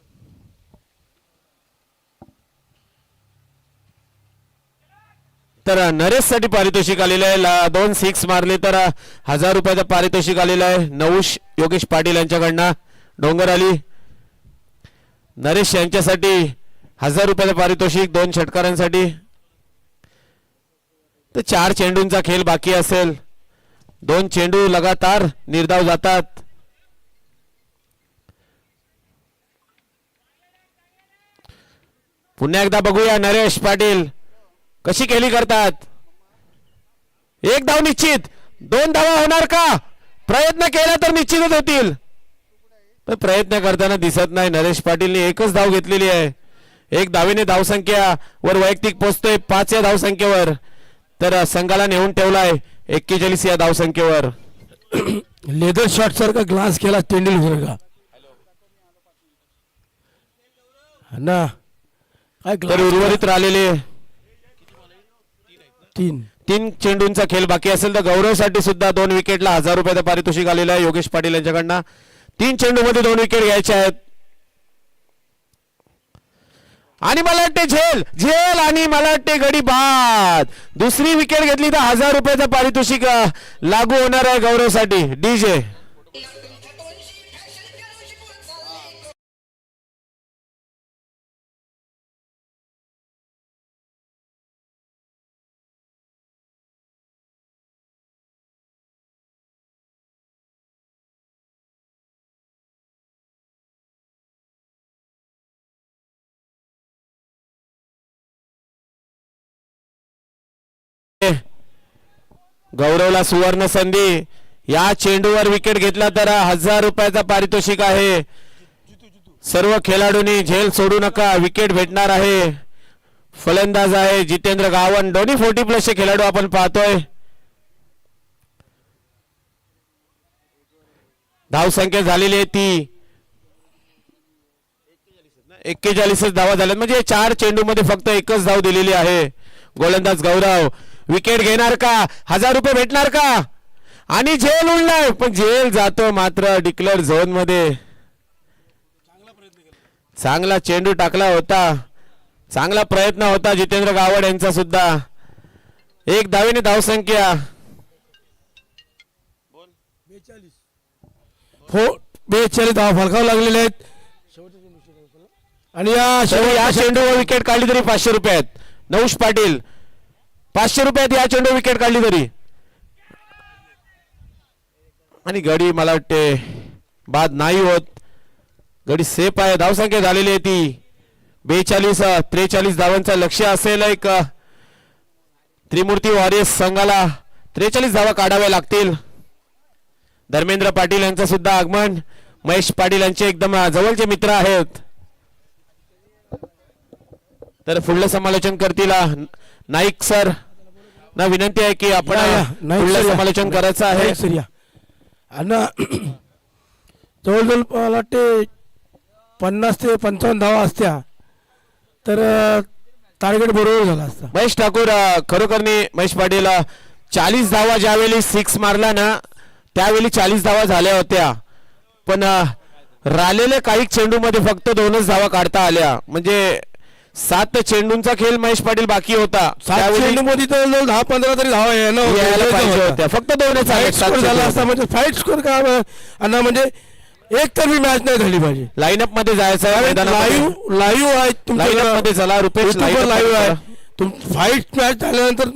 तर नरेश साठी पारितोषिक आलेलं आहे. 2 6 मारले तर 1000 रुपयाचं पारितोषिक आलेलं आहे. नवुष योगेश पाटील यांच्याकडनं डोंगर आली. नरेश यांच्यासाठी 1000 रुपयाचं पारितोषिक 2 षटकारांसाठी. तर 4 चेंडूंचा खेळ बाकी असेल. 2 चेंडू लगातार निर्धाव जातात. पुन्हा एकदा बघूया नरेश पाटील कशी केली करतात. 1 धाव निश्चित. 2 धावा होणार का? प्रयत्न केला तर निश्चितच होतील, पण प्रयत्न करताना दिसत नाही. नरेश पाटीलने 1च धाव घेतलेली आहे. 1 धावेने धावसंख्या वर वैयक्तिक पोहोचतोय 5 या धावसंख्येवर. तर संघाला नेऊन ठेवलाय 41 या धावसंख्येवर. लेदर शॉट सारखा ग्लास केला तेंडुलकर का ना काय तर उर्वरित राहिलेले 3 चेंडूंचा खेळ बाकी असेल. तर गौरवसाठी सुद्धा 2 विकेटला 1000 रुपयाचं पारितोषिक आलेलं आहे योगेश पाटील यांच्याकडनं. 3 चेंडू मध्ये 2 विकेट घ्यायच्या आहेत आणि मला वाटते झेल आणि मला वाटते गडी बाद. दुसरी विकेट घेतली तर 1000 रुपयाचं पारितोषिक लागू होणार आहे गौरवसाठी. डीजे गौरवला सुवर्ण संधी. या चेंडूवर विकेट घेतला तर 1000 रुपयाचा पारितोषिक आहे. सर्व खेळाडूंनी झेल सोडू नका, विकेट भेटणार आहे. फलंदाज आहे जितेंद्र गावण. दोन्ही 40+ खेळाडू आपण पाहतोय. धावसंख्या झालेली आहे ती 41 धावा झाल्यात. म्हणजे 4 चेंडू मध्ये फक्त 1च धाव दिलेली आहे. गोलंदाज गौरव विकेट घेणार का? 1000 रुपये भेटणार का? आणि झेल उडलाय, पण झेल जातो मात्र डिक्लेअर झोन मध्ये. चांगला चेंडू टाकला होता, चांगला प्रयत्न होता जितेंद्र गावड यांचा सुद्धा. एक धावेने धावसंख्या बोल 42 धावा फलकावर लागलेले आहेत आणि या चेंडूवर विकेट काढली तरी 500 रुपये आहेत. नौश पाटील 500 रुपयात या चेंडू विकेट काढली तरी. आणि गडी मला वाटते बाद नाही होत. गडी सेफ आहे. धावसंख्या झालेली आहे ती 43 धावांचा लक्ष्य असेल. एक त्रिमूर्ती वॉरियर्स संघाला 43 धावा काढाव्या लागतील. धर्मेंद्र पाटील यांचं सुद्धा आगमन. महेश पाटील यांचे एकदम जवळचे मित्र आहेत. तर पुढलं समालोचन करतील नाईक सर ना विनंती आहे की आपण पुढलं समालोचन करायचं आहे. अण्णा जवळजवळ मला वाटते 50 ते 55 धावा असत्या तर टार्गेट बरोबर झाला असता. महेश ठाकूर खरोखरनी महेश पाटील 40 धावा ज्यावेळी 6 मारला ना त्यावेळी 40 धावा झाल्या होत्या. पण राहिलेले काही चेंडूमध्ये फक्त 2च धावा काढता आल्या. म्हणजे 7 चेंडूंचा खेळ महेश पाटील बाकी होता. 7 चेंडूमध्ये तर 10-15 तरी धावा यायला पाहिजे होत्या. फक्त 2च झाला असता. म्हणजे फाईट स्कोर का अण्णा म्हणजे एकतर्फी मॅच नाही झाली पाहिजे. लाईनअप मध्ये जायचं लाईव्ह आहे लाईनअप मध्ये चला रुपेश लाईव्ह आहे. फाईट मॅच झाल्यानंतर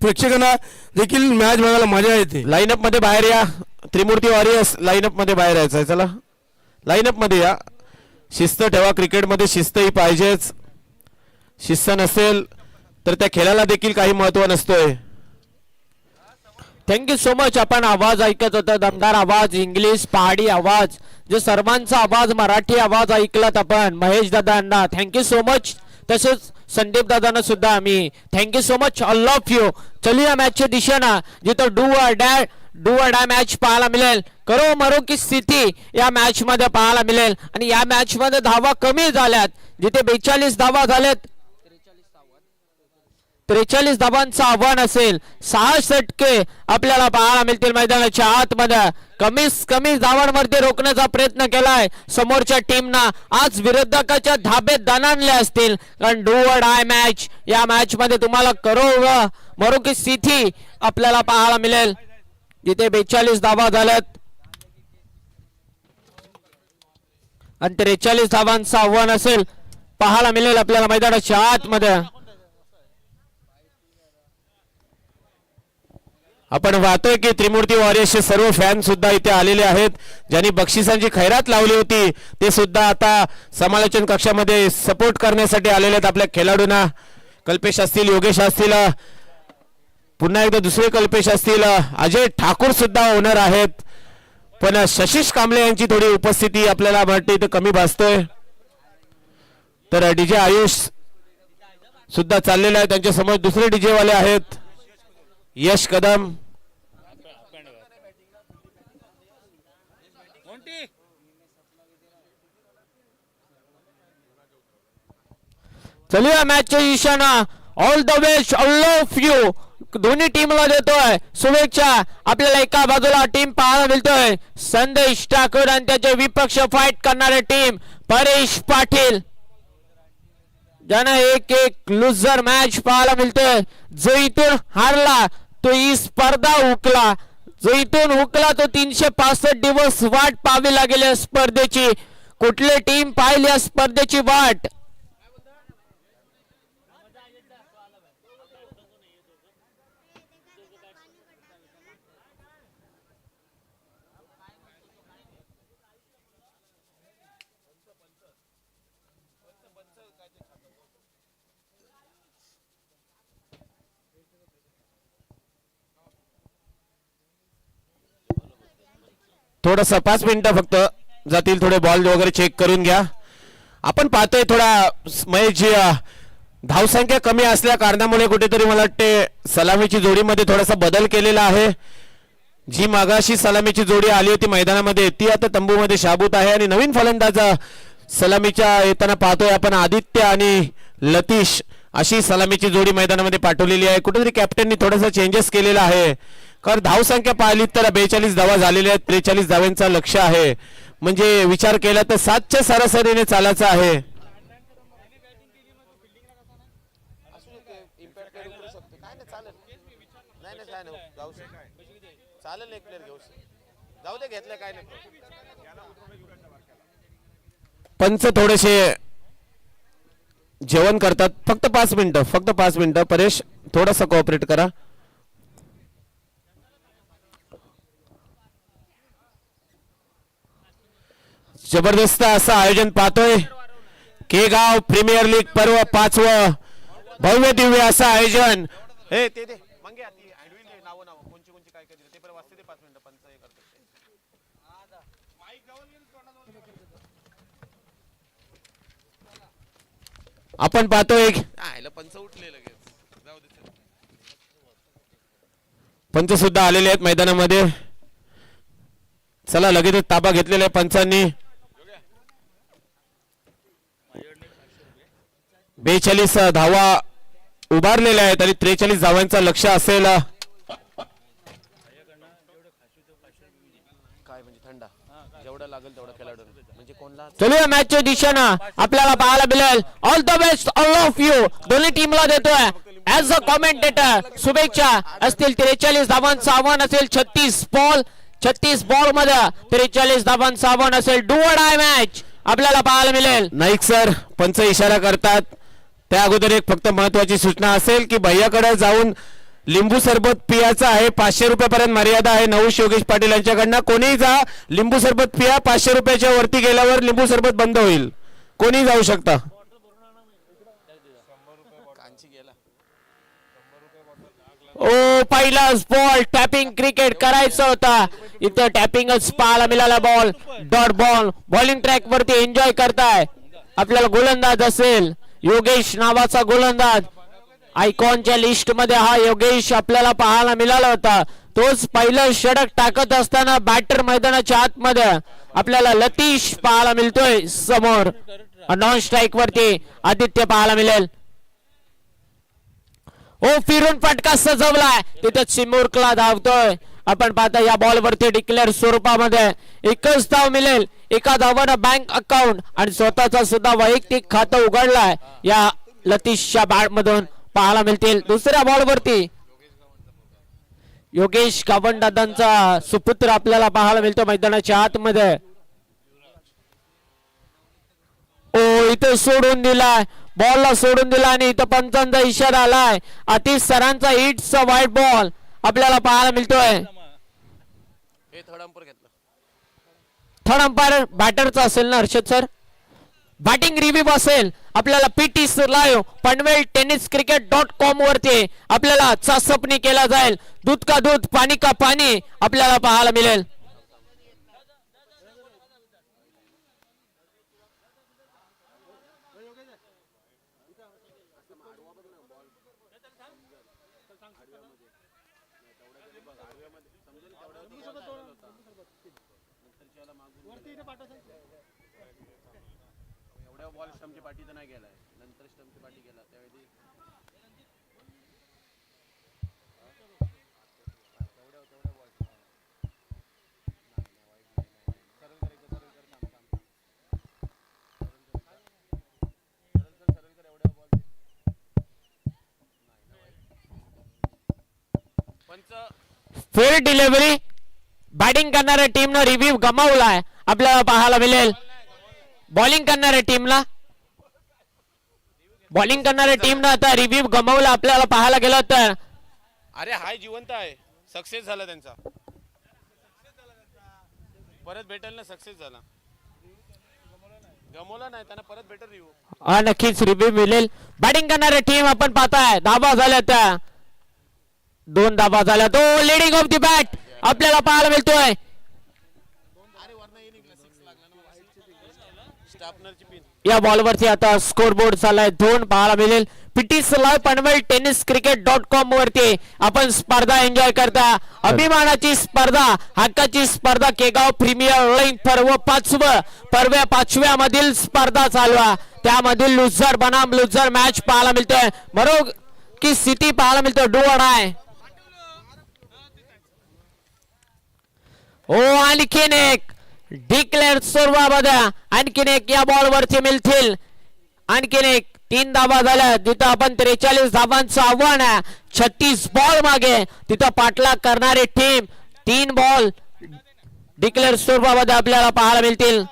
प्रेक्षकांना देखील मॅच बघायला मजा येते. लाईनअप मध्ये बाहेर या. त्रिमूर्ती वॉरियर्स लाईनअप मध्ये बाहेर यायचं. चला लाईनअप मध्ये या. शिस्त ठेवा. क्रिकेटमध्ये शिस्त ही पाहिजेच. शिस्त नसेल तर त्या खेळाला देखील काही महत्व नसतोय. Thank you so much. आपण आवाज ऐकत होता. दमदार आवाज, इंग्लिश पहाडी आवाज, जो सर्वांचा आवाज, मराठी आवाज ऐकलात आपण. महेश दादांना थँक्यू सो मच. तसेच संदीप दादांना सुद्धा आम्ही thank you so much. All of you. चलूया मॅचच्या दिशेनं जिथं डू अ डाय मॅच पाहायला मिळेल. करो मरो की स्थिती या मॅच मध्ये पाहायला मिळेल. आणि या मॅच मध्ये धावा कमी झाल्यात. जिथे 42 धावा झाल्यात 43 धावांचं आव्हान असेल. 6 षटके आपल्याला पाहायला मिळतील मैदानाच्या आतमध्ये. कमी धावांमध्ये रोखण्याचा प्रयत्न केलाय समोरच्या टीमना. आज विरोधकाच्या धाबे दणाणले असतील. कारण डू अ डाय मॅच या मॅच मध्ये तुम्हाला करो मरो की स्थिती आपल्याला पाहायला मिळेल. जिथे 42 धावा झाल्यात आणि 43 धावांचं आव्हान असेल पाहायला मिळेल आपल्याला मैदानाच्या आतमध्ये. आपण पाहतोय की त्रिमूर्ती वॉरियर्सचे सर्व फॅन सुद्धा इथे आलेले आहेत. ज्यांनी बक्षिसांची खैरात लावली होती ते सुद्धा आता समालोचन कक्षामध्ये सपोर्ट करण्यासाठी आलेले आहेत आपल्या खेळाडूंना. कल्पेश असतील, योगेश असतील, पुन्हा एकदा दुसरे कल्पेश असतील, अजय ठाकूर सुद्धा ओनर आहेत. पण शशिष कांबळे यांची थोडी उपस्थिती आपल्याला वाटते इथे कमी भासतोय. तर डीजे आयुष सुद्धा चाललेले आहेत. त्यांच्या समोर दुसरे डीजे वाले आहेत यश कदम. चलूया मॅचच्या दिशेनं. All the best, all of you. दोन्ही टीमला देतोय शुभेच्छा. आपल्याला एका बाजूला टीम पाहायला मिळतोय संदेश ठाकूर आणि त्याचे विपक्ष फाईट करणारे टीम परेश पाटील. ज्यांना एक लुझर मॅच पाहायला मिळतोय. जो इथून हारला तो ही स्पर्धा हुकला. जो इथून हुकला तो 365 दिवस वाट पाहावी लागेल या स्पर्धेची. कुठली टीम पाहिली या स्पर्धेची वाट. थोडस 5 मिनिटं फक्त जातील. थोडे बॉल वगैरे चेक करून घ्या. आपण पाहतोय थोडा महेशजी धावसंख्या कमी असल्या कारणामुळे कुठेतरी मला वाटते सलामीची जोडीमध्ये थोडासा बदल केलेला आहे. जी मागाशी सलामीची जोडी आली होती मैदानामध्ये ती आता तंबूमध्ये शाबूत आहे. आणि नवीन फलंदाज सलामीच्या येताना पाहतोय आपण आदित्य आणि लतीश अशी सलामीची जोडी मैदानामध्ये पाठवलेली आहे. कुठेतरी कॅप्टननी थोडासा चेंजेस केलेला आहे. कारण धावसंख्या पाहिली तर 42 धावा झालेल्या आहेत. 43 धावांचा लक्ष आहे. म्हणजे विचार केला तर 7च्या सरासरीने चालायचं आहे. इम्पॅक्ट करू शकतो काय नाही चालेल. चालेल एक प्लेअर घेऊ जाऊ दे घेतलं काय नाही पंच थोडेसे जेवण करतात. फक्त 5 मिनिटं परेश थोडंसं कोऑपरेट करा. जबरदस्त असं आयोजन पाहतोय. केगाव प्रीमियर लीग पर्व 5वं भव्य दिव्य असं आयोजन. हे ते दे मग ॲडविन दे नाव कोणची कोणची काय काय दिलं ते बरं वाचते ते 5 मिनिटं पंच हे करतो. आपण पाहतोय पंच उठले लगेच जाऊ दे. पंच सुद्धा आलेले आहेत मैदानामध्ये. चला लगेच ताबा घेतलेला आहे पंचांनी. 42 धावा उभारलेल्या आहेत आणि 43 धावांचा लक्ष असेल. काय म्हणजे थंडा जेवढा लागेल तेवढा खेळाडू म्हणजे कोणला चलूया मॅचच्या दिशेनं आपल्याला पाहायला मिळेल. All the best all of you दोन्ही टीमला देतोय ऍज अ कॉमेंटेटर शुभेच्छा असतील. 43 धावांचं आव्हान असेल. 36 बॉल मध्ये 43 धावांचं आव्हान असेल. डू ऑर डाय मॅच आपल्याला पाहायला मिळेल. नाईक सर पंच इशारा करतात. त्या अगोदर एक फक्त महत्वाची सूचना असेल की भैयाकडे जाऊन लिंबू सरबत पियाचा आहे. 500 रुपयापर्यंत मर्यादा आहे. नवूश योगेश पाटील यांच्याकडनं कोणी जा लिंबू सरबत पिया. 500 रुपयाच्या वरती गेल्यावर लिंबू सरबत बंद होईल. कोणी जाऊ शकता. कांची गेला ओ पहिलाच बॉल टॅपिंग क्रिकेट करायचं होता. इथं टॅपिंगच पाहायला मिळाला. Ball dot ball bowling track वरती एन्जॉय करताय. आपल्याला गोलंदाज असेल योगेश नावाचा गोलंदाज. आयकॉनच्या लिस्ट मध्ये हा योगेश आपल्याला पाहायला मिळाला होता. तोच पहिलं षटक टाकत असताना बॅटर मैदानाच्या आतमध्ये आपल्याला लतीश पाहायला मिळतोय. समोर नॉन स्ट्राईक वरती आदित्य पाहायला मिळेल. ओ फिरून फटका सजवलाय. तिथे चिमुरकला धावतोय. आपण पाहता या बॉल वरती डिक्लेअर स्वरूपामध्ये एकच धाव मिळेल. एका धावानं बँक अकाउंट आणि स्वतःचा सुद्धा वैयक्तिक खातं उघडलाय या लतीशच्या बॅट मधून पाहायला मिळतील. दुसऱ्या बॉल वरती योगेश गावंडादांचा सुपुत्र आपल्याला पाहायला मिळतो मैदानाच्या आतमध्ये. ओ इथे सोडून दिलाय. बॉलला सोडून दिला आणि इथं पंचांचा इशारा आलाय. अतिश सरांचा हिटचा व्हाईट बॉल आपल्याला पाहायला मिळतोय. हे थर्ड अंपायर घेतलं. थर्ड अंपायर बॅटरचा असेल ना हर्षद सर. बॅटिंग रिव्ह्यू असेल आपल्याला पीटी लाईव्ह पनवेल टेनिस क्रिकेट.com वरती आपल्याला चाचपणी केला जाईल. दूध का दूध पाणी का पाणी आपल्याला पाहायला मिळेल. एवढ्या बॉल स्टम्पची पाठी तर नाही गेलाय. नंतर स्टम्पची पाठी गेला त्यावेळी फेअर डिलिव्हरी बॅटिंग करणाऱ्या टीमनं रिव्ह्यू गमावलाय आपल्याला पाहायला मिळेल. बॉलिंग करणाऱ्या टीमनं आता रिव्ह्यू गमावला आपल्याला पाहायला गेलं तर. अरे हाय जिवंत आहे. सक्सेस झाला त्यांचा. परत भेटेल ना. सक्सेस झाला. गमवला नाही त्यांना परत भेटेल रिव्ह्यू. नक्कीच रिव्ह्यू मिळेल. बॅटिंग करणाऱ्या टीम आपण पाहताय धाबा झाल्या त्या 2 धाबा झाल्या. तो लीडिंग ऑफ दी बॅट आपल्याला पाहायला मिळतोय. या बॉलवरती आता स्कोर बोर्ड झालाय 2 पाहायला मिळेल. पीटी लाईव्ह पनवेल टेनिस क्रिकेट.com वरती आपण स्पर्धा एन्जॉय करता. अभिमानाची स्पर्धा हक्काची स्पर्धा केगाव प्रीमियर लीग पर्व 5व्या मधील स्पर्धा चालू आहे. त्यामधील लुझर बनाम लुझर मॅच पाहायला मिळतोय. बरोबर की स्थिती पाहायला मिळतोय. Do or die. ओ आणखीन एक डिक्लेअर स्वरूपामध्ये आणखीन एक या बॉल वरती मिळतील. आणखीन एक 3 धावा झाल्या. तिथं आपण 43 धावांचं आव्हान आहे. 36 बॉल मागे तिथं पाठलाग करणारी टीम 3 बॉल डिक्लेअर स्वरूपामध्ये आपल्याला पाहायला मिळतील.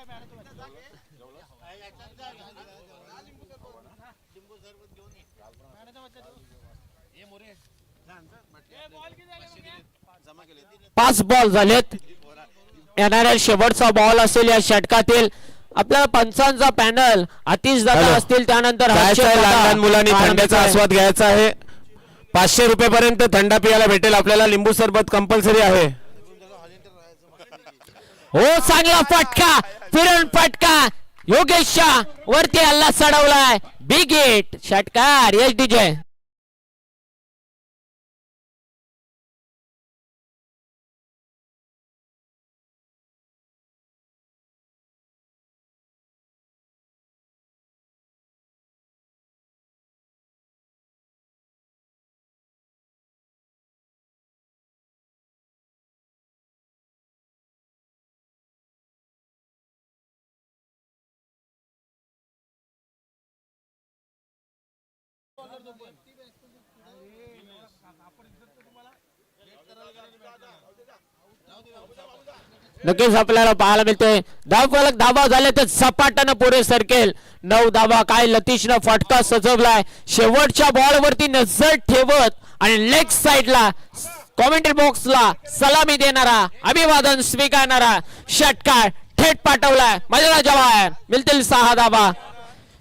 पाच बॉल झालेत. येणाऱ्या शेवटचा बॉल असेल या षटकातील. आपल्या पंचांचा पॅनल आतिश दादा हॅलो. असतील, त्यानंतर काय हर्षद काय दादा लहान मुलांनी पाहायला थंड्याचा मिळतोय. आस्वाद घ्यायचा आहे. 500 रुपयेपर्यंत थंडा पियाला भेटेल आपल्याला. लिंबू सरबत कंपल्सरी आहे. हो, चांगला फटका, फिरून फटका, योगेशच्या वरती हल्ला चढवलाय. बिग हिट षटकार यश डीजे. नक्कीच आपल्याला पाहायला मिळतोय. धावफलक धावा झाले तर सपाटानं पुढे सरकेल. 9 धावा. काय लतीशनं फटका सजवलाय. शेवटच्या बॉलवरती नजर ठेवत आणि लेग साइडला कॉमेंट्री बॉक्सला सलामी देणारा, अभिवादन स्वीकारणारा षटकार थेट पाठवलाय. मधला जवान मिळतील 6 धावा.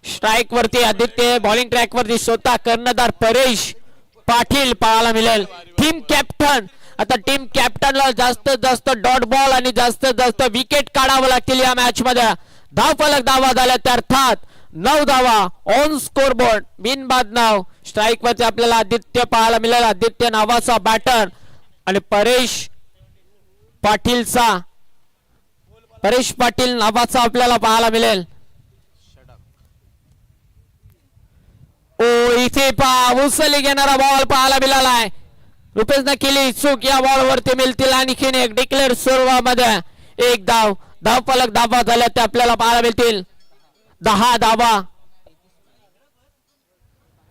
स्ट्राईक वरती आदित्य, बॉलिंग ट्रॅक वरती स्वतः कर्णधार परेश पाटील पाहायला मिळेल. Team captain. आता टीम कॅप्टनला जास्तीत जास्त डॉट बॉल आणि जास्तीत जास्त विकेट काढावं लागतील या मॅच मध्ये. धावफलक धावा झाल्या तर अर्थात 9 धावा ऑन स्कोर बोर्ड बिनबाद नाव. स्ट्राईक वरती आपल्याला आदित्य पाहायला मिळेल. आदित्य नावाचा बॅटर आणि परेश पाटील नावाचा आपल्याला पाहायला मिळेल. ओ, इथे उसली घेणारा बॉल पाहायला मिळालाय. रुपेशने केली चूक. या बॉल वरती मिळतील आणखीन एक डिक्लेअर स्वरूपामध्ये 1 धाव. धावफलक धावा झाल्या ते आपल्याला पाहायला मिळतील 10 धावा.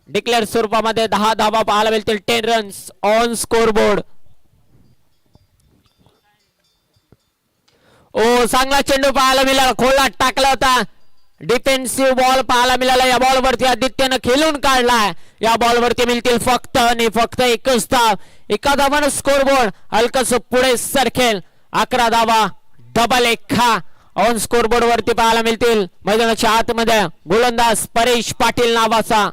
डिक्लेअर स्वरूपामध्ये 10 धावा पाहायला मिळतील. 10 रन्स ऑन स्कोर बोर्ड. ओ, चांगला चेंडू पाहायला मिळाला. खोलात टाकला होता. डिफेन्सिव्ह बॉल पाहायला मिळाला. या बॉल वरती आदित्यनं खेळून काढलाय. या बॉल वरती मिळतील फक्त आणि फक्त 1च धाव. 1 धावानं स्कोर बोर्ड हलकस पुढे सरखेल. 11 धावा. डबल 1 ऑन स्कोर बोर्ड वरती पाहायला मिळतील. मैदानाच्या आतमध्ये गोलंदाज परेश पाटील नावाचा.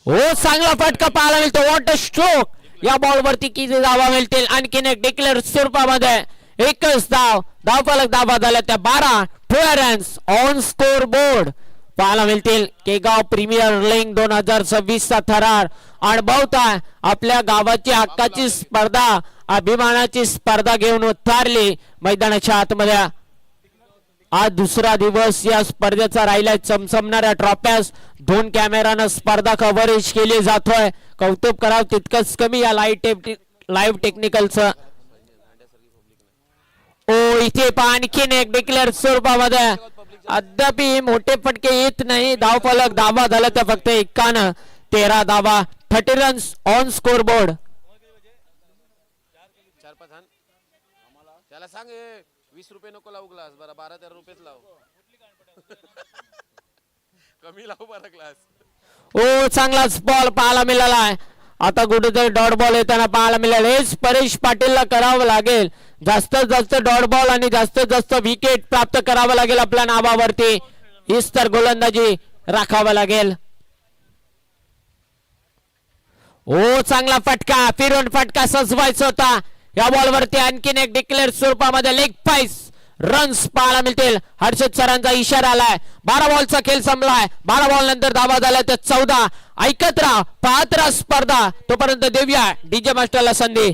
हो, चांगला फटका पाहायला मिळतो. What a stroke. या बॉल वरती किती धावा मिळतील? आणखीन एक डिक्लेअर स्वरूपामध्ये 1च धाव. धावफलक धावा झाल्या त्या 12. 12 रन्स ऑन स्कोर बोर्ड पाहायला मिळतील. केगाव प्रीमियर लीग 2026 चा थरार अनुभवताय. आपल्या गावाची हक्काची स्पर्धा, अभिमानाची स्पर्धा घेऊन उतरली मैदानाच्या आतमध्ये. आज दुसरा दिवस या स्पर्धेचा राहिलाय. चमचमणाऱ्या ट्रॉफ्यास 2 कॅमेरानं स्पर्धा कव्हरेज केली जातोय. कौतुक करावं तितकंच कमी या लाईव्ह टेक्निकलचं. ओ, इथे आणखीन एक डिक्लेअर स्वरूपामध्ये अद्याप मोठे फटके येत नाही. धावफलक धावा झाला तर फक्त 51. 13 धावा. 30 रन्स ऑन स्कोर बोर्ड. 4-5 हान. त्याला सांग 20 रुपये नको लावू ग्लास. बरं 12-13 रुपयेच लाव. कमी लावू बरं ग्लास. ओ, चांगलाच बॉल पाहायला मिळाला. आता कुठेतरी डॉट बॉल येताना पाहायला मिळेल. हेच परेश पाटीलला करावं लागेल. जास्तीत जास्त डॉट बॉल आणि जास्तीत जास्त विकेट प्राप्त करावं लागेल आपल्या नावावरती. हीच तर गोलंदाजी राखावं लागेल. ओ, चांगला फटका, फिरून फटका सजवायचा होता. या बॉल वरती आणखीन एक डिक्लेअर स्वरूपामध्ये लेग पाईस रन्स पाहायला मिळतील. हर्षद सरांचा इशारा आलाय. 12 बॉलचा खेळ संपलाय. 12 बॉल नंतर धावा झाल्या तर 14. ऐकत राहा, पाहत राहा स्पर्धा. तोपर्यंत देऊया डीजे मास्टरला संधी.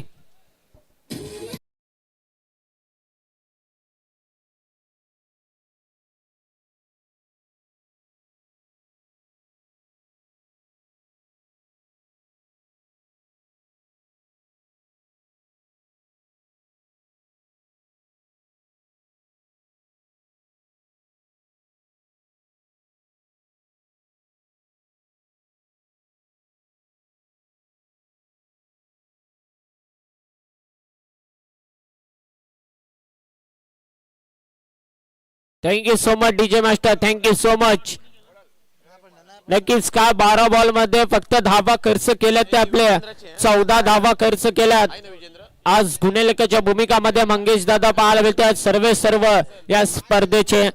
Thank you so much DJ master, thank you so much. नक्कीच का 12 बॉल मध्ये फक्त धावा खर्च केल्यात ते आपले 14 धावा खर्च केल्यात. आहे ना विजेंद्र? आज गुन्हेलेखाच्या भूमिकामध्ये मंगेश दादा पाहायला मिळतात. सर्व या स्पर्धेचे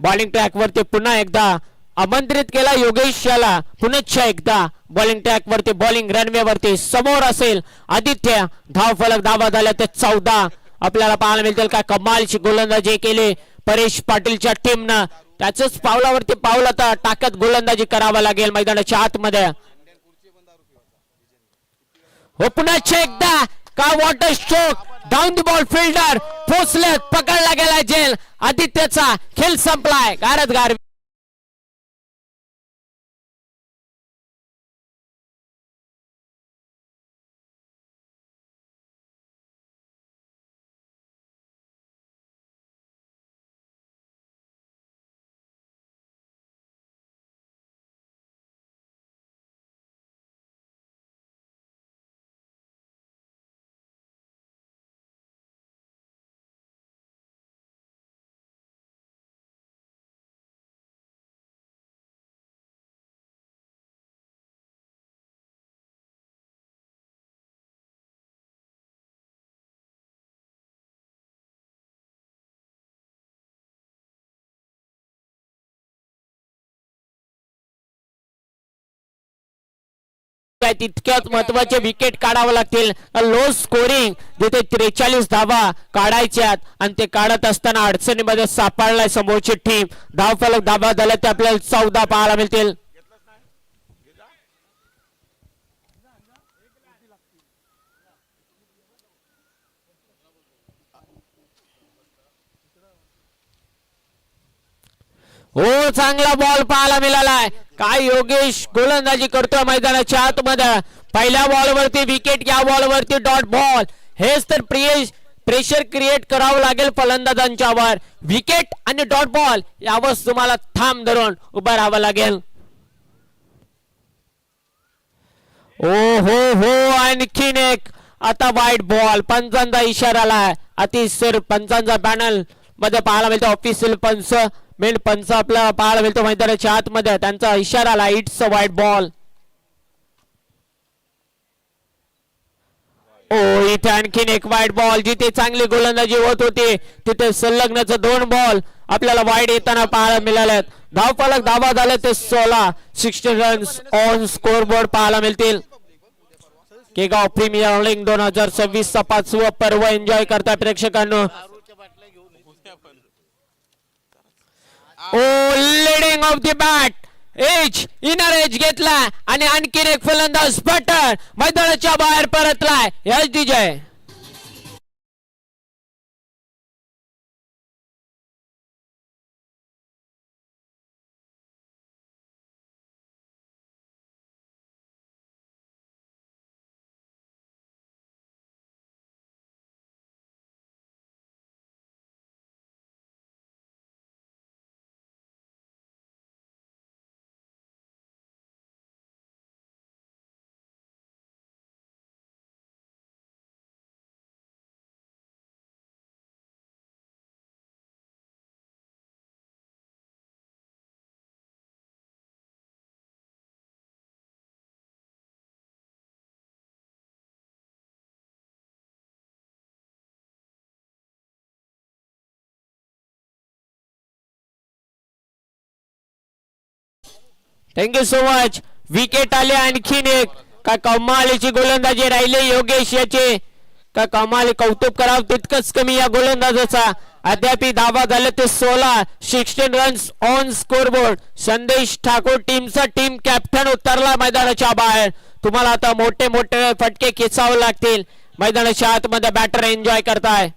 बॉलिंग ट्रॅक वरती पुन्हा एकदा आमंत्रित केला योगेश याला. पुनश्च एकदा बॉलिंग ट्रॅक वरती बॉलिंग रनवे वरती समोर असेल आदित्य. धाव फलक धावा झाल्या ते 14 आपल्याला पाहायला मिळतील. काय कमालची गोलंदाजी केली परेश पाटीलच्या टीमनं. त्याच पावलावरती पावलं आता टाकत गोलंदाजी करावा लागेल मैदानाच्या आतमध्ये. हो पुनश्च एकदा का what a stroke down the ball fielder पोचलेत. पकडला गेला जेल. आदित्यचा खेळ संपलाय. गारद तितक्याच महत्वाचे विकेट काढावं लागतील. लो स्कोरिंग जिथे 43 धावा काढायच्यात आणि ते काढत असताना अडचणीमध्ये सापडलाय समोरची टीम. धाव फलक धावा झाल्या ते आपल्याला 14 पाहायला मिळतील. हो चांगला बॉल पाहायला मिळालाय. काय योगेश गोलंदाजी करतोय मैदानाच्या आतमध्ये. पहिल्या बॉलवरती विकेट, या बॉलवरती डॉट बॉल. हेच तर प्रेशर क्रिएट करावं लागेल फलंदाजांच्यावर. विकेट आणि डॉट बॉल यावर तुम्हाला थांब धरून उभं राहावं लागेल. ओ हो आणखीन एक आता वाईट बॉल. पंचांचा इशारा आलाय. अतिशय पंचांचा पॅनल मध्ये पाहायला मिळतो. ऑफिशियल पंच मेन पंच आपल्याला पाहायला मिळतो मैदानाच्या आतमध्ये. त्यांचा इशारा आला इट्स अ वाईट बॉल. ओ इथे आणखीन एक वाईट बॉल. जिथे चांगली गोलंदाजी होत होती तिथे सलग्नच 2 बॉल आपल्याला वाईट येताना पाहायला मिळाल्यात. धाव फलक धावा झाले ते 16 रन्स ऑन स्कोरबोर्ड पाहायला मिळतील. केगाव प्रीमियर लीग 2026 चा 5वा पर्व एन्जॉय करता प्रेक्षकांनो. Oh leading off the bat edge inner edge घेतला आणि आणखीन एक फलंदाज बटर मैदानाच्या बाहेर परतलाय. Yash Vijay. Thank you so much. Wicket आले आणखीन एक. काय कमालीची गोलंदाजी राहिली योगेश याचे. काय कमाली. कौतुक करावं तितकंच कमी या गोलंदाजाचा. अद्याप धावा झाले ते 16 रन्स ऑन स्कोरबोर्ड. संदेश ठाकूर टीमचा टीम कॅप्टन उतरला मैदानाच्या बाहेर. तुम्हाला आता मोठे मोठे फटके खेचावे लागतील. मैदानाच्या आतमध्ये बॅटर एन्जॉय करताय.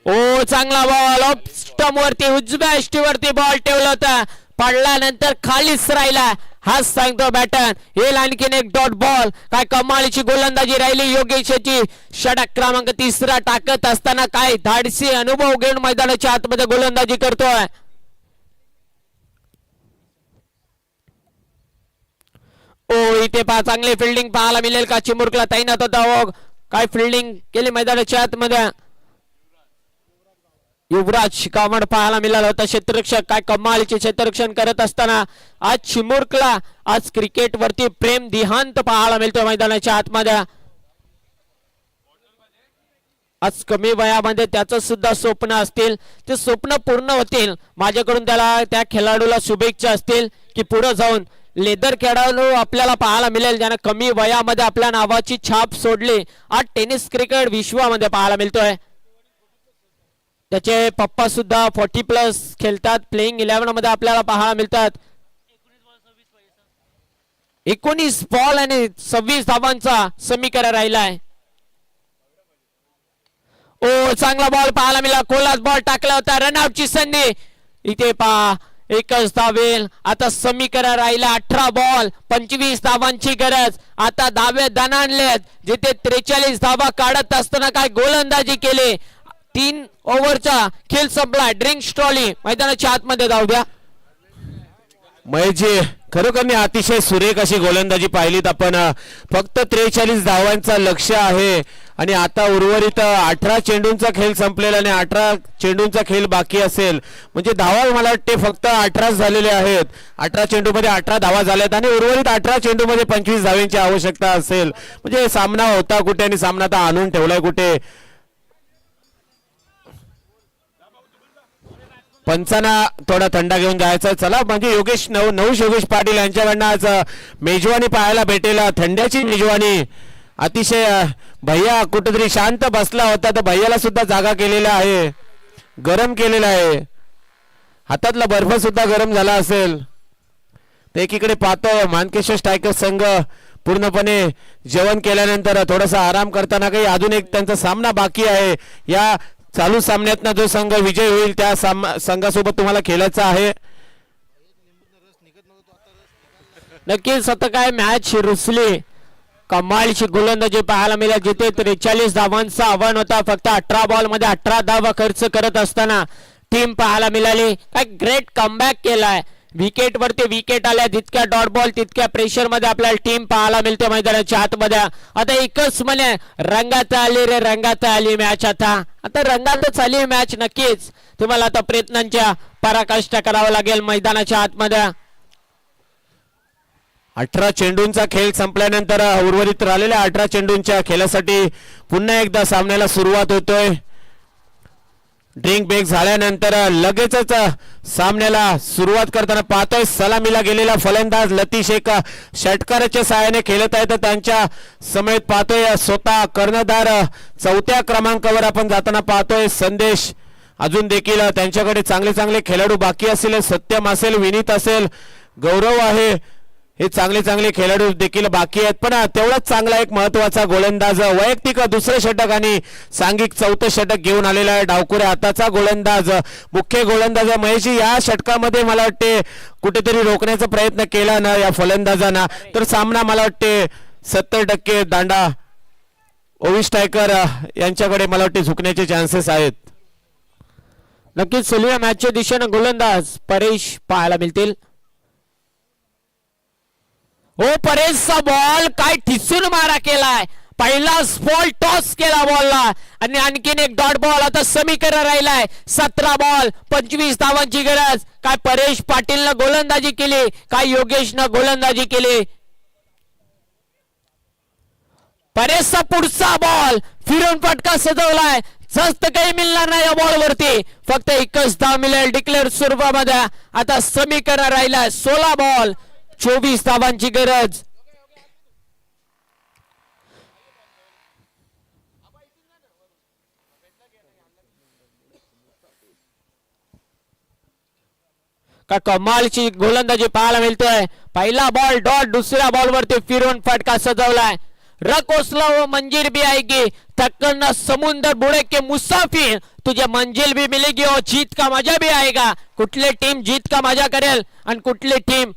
ओ चांगला बॉल ऑफ स्टंप वरती उजव्या अष्टीवरती बॉल ठेवला होता. पडल्यानंतर खालीच राहिला. हाच सांगतो बॅटर. येईल आणखीन एक डॉट बॉल. काय कमालीची गोलंदाजी राहिली योगेशची. षटक क्रमांक 3 टाकत असताना काय धाडसी अनुभव घेऊन मैदानाच्या आतमध्ये गोलंदाजी करतोय. ओ इथे पहा चांगली फिल्डिंग पाहायला मिळेल का. चिमुरकला तैनात होता. काय फिल्डिंग केली मैदानाच्या आतमध्ये. युवराज शिकामण पाहायला मिळाला होता क्षेत्ररक्षक. काय कमालीचे क्षेत्ररक्षण करत असताना आज चिमुरकला आज क्रिकेट वरती प्रेम देहांत पाहायला मिळतोय मैदानाच्या आतमध्ये. आज कमी वयामध्ये त्याचं सुद्धा स्वप्न असतील ते स्वप्न पूर्ण होतील. माझ्याकडून त्या खेळाडूला शुभेच्छा असतील की पुढे जाऊन लेदर खेळाडू आपल्याला पाहायला मिळेल ज्याने कमी वयामध्ये आपल्या नावाची छाप सोडली. आज टेनिस क्रिकेट विश्वामध्ये पाहायला मिळतोय. त्याचे पप्पा सुद्धा 40+ खेळतात. प्लेइंग 11 मध्ये आपल्याला पाहायला मिळतात. 19 बॉल आणि 26 धावांचा समीकरण राहिलाय. ओ चांगला बॉल पाहायला मिळाला. कोलाच बॉल टाकला होता. रनआउटची संधी इथे पहा. एकच धावेल. आता समीकरण राहिला 18 बॉल 25 धावांची गरज. आता धावे दणाणलेत. जिथे 43 धावा काढत असताना काय गोलंदाजी केली. 3 ओव्हरचा खेळ संपला. ड्रिंक्स ट्रॉली मैदानाच्या आतमध्ये जाऊ द्या. महेशजी खरोखर अतिशय सुरेख अशी गोलंदाजी पाहिलीत आपण. फक्त 43 धावांचा लक्ष्य आहे आणि आता उर्वरित 18 चेंडूंचा खेळ संपलेला आणि 18 चेंडूंचा खेळ बाकी असेल. म्हणजे धावा मला वाटते फक्त 18 झालेले आहेत. 18 चेंडूमध्ये 18 धावा झाल्यात आणि उर्वरित 18 चेंडूमध्ये 25 धावांची आवश्यकता असेल. म्हणजे सामना होता कुठे आणि सामना आता आणून ठेवलाय कुठे. पंचांना थोडा थंडा घेऊन जायचा. चला म्हणजे नवूश योगेश पाटील यांच्याकडनं आज मेजवानी पाहायला भेटेल. थंड्याची मेजवानी. अतिशय भैया कुठेतरी शांत बसला होता तर भैयाला सुद्धा जागा केलेला आहे. गरम केलेला आहे. हातातला बर्फ सुद्धा गरम झाला असेल. एकीकडे पाहतोय मानकेश्वर स्ट्रायकर संघ पूर्णपणे जेवण केल्यानंतर थोडासा आराम करताना काही अजून एक त्यांचा सामना बाकी आहे. या चालू सामन्यातनं जो संघ विजय होईल त्या संघासोबत तुम्हाला खेळायचं आहे. नक्कीच आता काय मॅच रुसली. कमालीची गोलंदाजी पाहायला मिळाली. जिथे 43 धावांचं आव्हान होता. फक्त 18 बॉल मध्ये 18 धावा खर्च करत असताना टीम पाहायला मिळाली. काय ग्रेट कमबॅक केलाय. विकेट वरती विकेट आल्या. तितक्या डॉट बॉल तितक्या प्रेशर मध्ये आपल्याला टीम पाहायला मिळते मैदानाच्या आतमध्ये. आता एकच म्हणे रंगात आली रे रंगात आली मॅच. आता रंगातच आली मॅच. नक्कीच तुम्हाला आता प्रयत्नांच्या पराकाष्ठा करावा लागेल मैदानाच्या आतमध्ये. 18 चेंडूंचा खेळ संपल्यानंतर उर्वरित राहिलेल्या 18 चेंडूंच्या खेळासाठी पुन्हा एकदा सामन्याला सुरुवात होतोय. ड्रिंक ब्रेक झाल्यानंतर लगेचच सामन्याला सुरुवात करताना पाहतोय सलामीला गेलेला फलंदाज लतीश एक षटकाराच्या सहाय्याने खेळत आहे. तर त्यांच्या समेत पाहतोय स्वतः कर्णधार 4थ्या क्रमांकावर आपण जाताना पाहतोय संदेश. अजून देखील त्यांच्याकडे चांगले चांगले खेळाडू बाकी असतील. सत्यम असेल, विनीत असेल, गौरव आहे. हे चांगले चांगले खेळाडू देखील बाकी आहेत. पण तेवढाच चांगला एक महत्वाचा गोलंदाज वैयक्तिक दुसरं षटक आणि सांघिक 4थं षटक घेऊन आलेला आहे. डावखुऱ्या हाताचा गोलंदाज मुख्य गोलंदाज महेशजी या षटकामध्ये मला वाटते कुठेतरी रोखण्याचा प्रयत्न केला ना या फलंदाजांना तर सामना मला वाटते 70% दांडा ओवी स्ट्रायकर यांच्याकडे मला वाटते झुकण्याचे चान्सेस आहेत. नक्कीच सलूया मॅचच्या दिशेने गोलंदाज परेश पाहायला मिळतील. हो परेशचा बॉल काय ठिसून मारा केलाय. पहिला बॉल टॉस केला बॉलला आणि आणखीन एक डॉट बॉल. आता समीकरण राहिलाय 17 बॉल 25 धावांची गरज. काय परेश पाटीलनं गोलंदाजी केली. काय योगेशनं गोलंदाजी केली. परेशचा पुढचा बॉल फिरून फटका सजवलाय. जास्त काही मिळणार नाही या बॉल वरती. फक्त एकच धाव मिळेल डिक्लेअर स्वरूपामध्ये. आता समीकरण राहिलाय 16 बॉल 24 धावांची गरज. का कमालची गोलंदाजी पाहायला मिळतोय. पहिला बॉल डॉट. दुसऱ्या बॉल वरती फिरून फटका सजवलाय. रकोसला वो मंजिल भी आएगी थकना समुंदर बुडे के मुसाफिर तुझे मंजिल भी मिलेगी और जीत का मजा भी आएगा. कुठली टीम जीत का मजा करेल आणि कुठली टीम.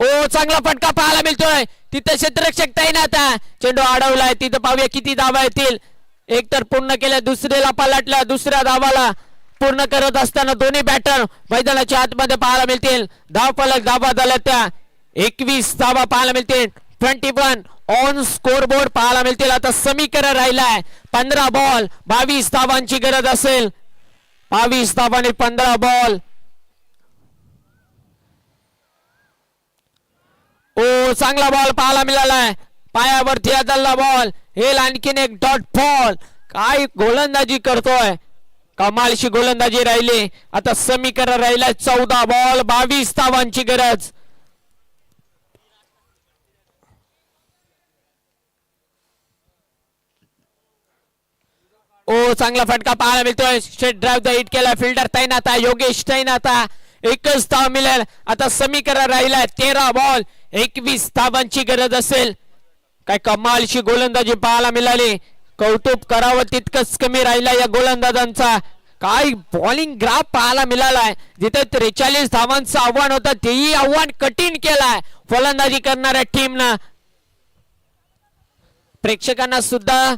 ओ चांगला फटका पाहायला मिळतोय. तिथे क्षेत्ररक्षक तैनात आहे. चेंडू अडवलाय. तिथे पाहूया किती धावा येतील. एक तर पूर्ण केल्या. दुसऱ्याला पलटल्या. दुसऱ्या धावाला पूर्ण करत असताना दोन्ही बॅटर मैदानाच्या आतमध्ये पाहायला मिळतील. धाव फलक धावा झाल्या त्या 21 धावा पाहायला मिळतील. 21 ऑन स्कोर बोर्ड पाहायला मिळतील. आता समीकरण राहिलाय 15 बॉल 22 धावांची गरज असेल. 22 धावांनी 15 बॉल. ओ चांगला बॉल पाहायला मिळालाय. पायावरती आदळला बॉल. हे आणखीन एक डॉट बॉल. काय गोलंदाजी करतोय. कमालशी गोलंदाजी राहिली. आता समीकरण राहिलाय 14 बॉल 22 धावांची गरज. ओ चांगला फटका पाहायला मिळतोय. स्ट्रेट ड्राइव्ह द हिट केला. फिल्डर तैनात आहे योगेश तैनात आहे. एकच धाव मिळेल. आता समीकरण राहिलाय 13 बॉल 21 धावांची गरज असेल. काय कमालशी गोलंदाजी पाहायला मिळाली. कौतुक करावं तितकंच कमी राहिला या गोलंदाजांचा. काय बॉलिंग ग्राफ पाहायला मिळालाय. जिथे 43 धावांचं आव्हान होतं तेही आव्हान कठीण केलाय फलंदाजी करणाऱ्या टीमनं. प्रेक्षकांना सुद्धा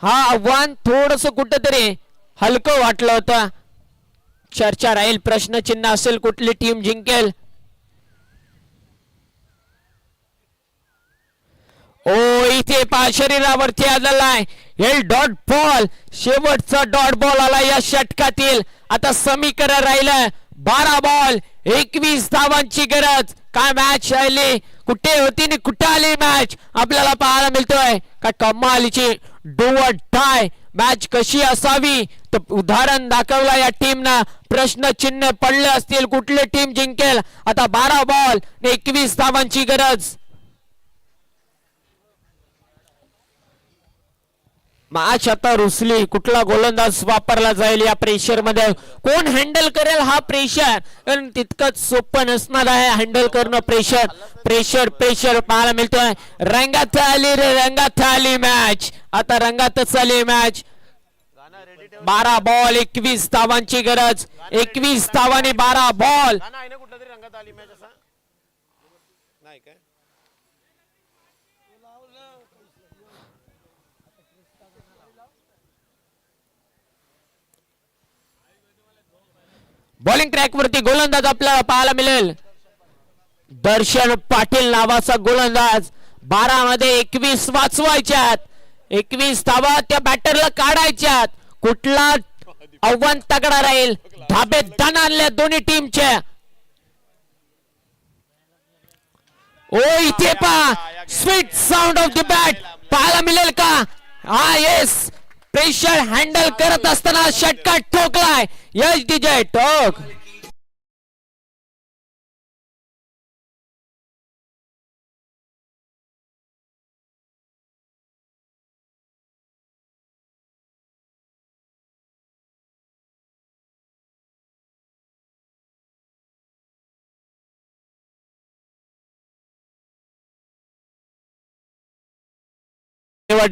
हा आव्हान थोडस कुठेतरी हलकं वाटलं होतं. चर्चा राहील. प्रश्नचिन्ह असेल कुठली टीम जिंकेल. ओ इथे पा शरीरावरती आलेलाय. हे डॉट बॉल शेवटचा डॉट बॉल आला या षटकातील. आता समीकरण राहिलं 12 बॉल 21 धावांची गरज. काय मॅच राहिली. कुठे होती आणि कुठे आली मॅच आपल्याला पाहायला मिळतोय. काय कमालीची डू ऑर डाय मॅच कशी असावी तर उदाहरण दाखवलं या टीमनं. प्रश्न चिन्ह पडले असतील कुठली टीम जिंकेल. आता 12 बॉल 21 धावांची गरज. मॅच आता रुसली. कुठला गोलंदाज वापरला जाईल या प्रेशर मध्ये. कोण हँडल करेल हा प्रेशर. कारण तितकंच सोपं नसणार आहे हँडल करणं प्रेशर. प्रेशर प्रेशर पाहायला मिळतोय. रंगात आली रे रंगात आली मॅच. आता रंगातच आली मॅच. 12 बॉल 21 धावांची गरज. 21 धावांनी 12 बॉल. आहे ना कुठला तरी रंगात आली मॅच असा नाही काय. बॉलिंग ट्रॅक वरती गोलंदाज आपल्याला पाहायला मिळेल. दर्शन पाटील नावाचा गोलंदाज. 12 मध्ये 21 वाचवायच्यात. 21 धावा त्या बॅटरला काढायच्यात. कुठला आव्हान तगडा राहील. धाबेत दण आणल्या दोन्ही टीमच्या. ओ इथे पहा sweet sound of the bat पाहायला मिळेल का. हा येस प्रेशर हँडल करत असताना षटकार ठोकलाय यश डीजे टोक.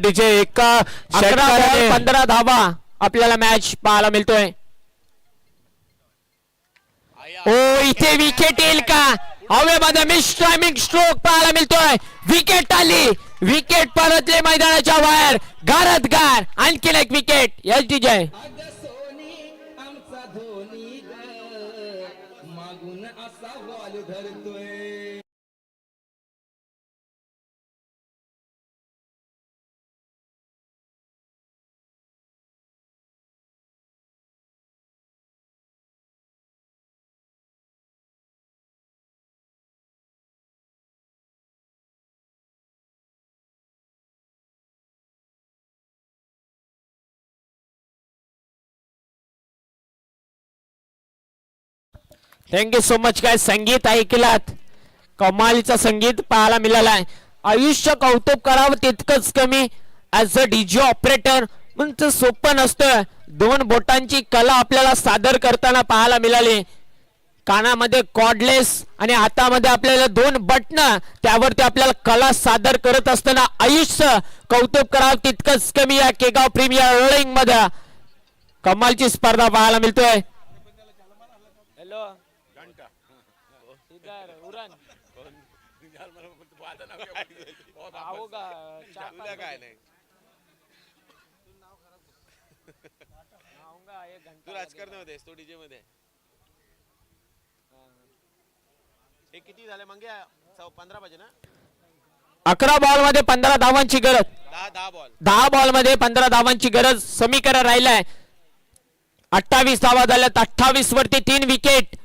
डीजे एका 11 बॉल षटकाने 15 धावा आपल्याला मॅच पाहायला मिळतोय. ओ इथे विकेट येईल का. हवेमध्ये मिस टायमिंग स्ट्रोक पाहायला मिळतोय. विकेट आली. विकेट परतले मैदानाच्या बाहेर. गारत गार आणखीन एक विकेट. यश डीजे आमचा धोनी मागून असा बॉल धरतोय. Thank you so much. काय संगीत ऐकलात. कमालीचं संगीत पाहायला मिळालंय. आयुष्य कौतुक करावं तितकंच कमी. ऍज अ डीजे ऑपरेटर म्हणजे सोपं नसतं. 2 बोटांची कला आपल्याला सादर करताना पाहायला मिळाली. कानामध्ये कॉर्डलेस आणि हातामध्ये आपल्याला 2 बटन. त्यावरती आपल्याला कला सादर करत असताना आयुष्य कौतुक करावं तितकंच कमी. या केगाव प्रीमियर रोलिंग मध्ये कमालची स्पर्धा पाहायला मिळतोय. हॅलो काय नाही तू राजकारण मध्ये तो डीजे मध्ये. हे किती झाले मंगे 15 पाहिजे ना. 11 बॉल मध्ये 15 धावांची गरज. 10 बॉल 10 बॉल मध्ये 15 धावांची गरज. समीकरण राहिलाय 28 धावा झाल्यात. 28 वरती 3 wicket.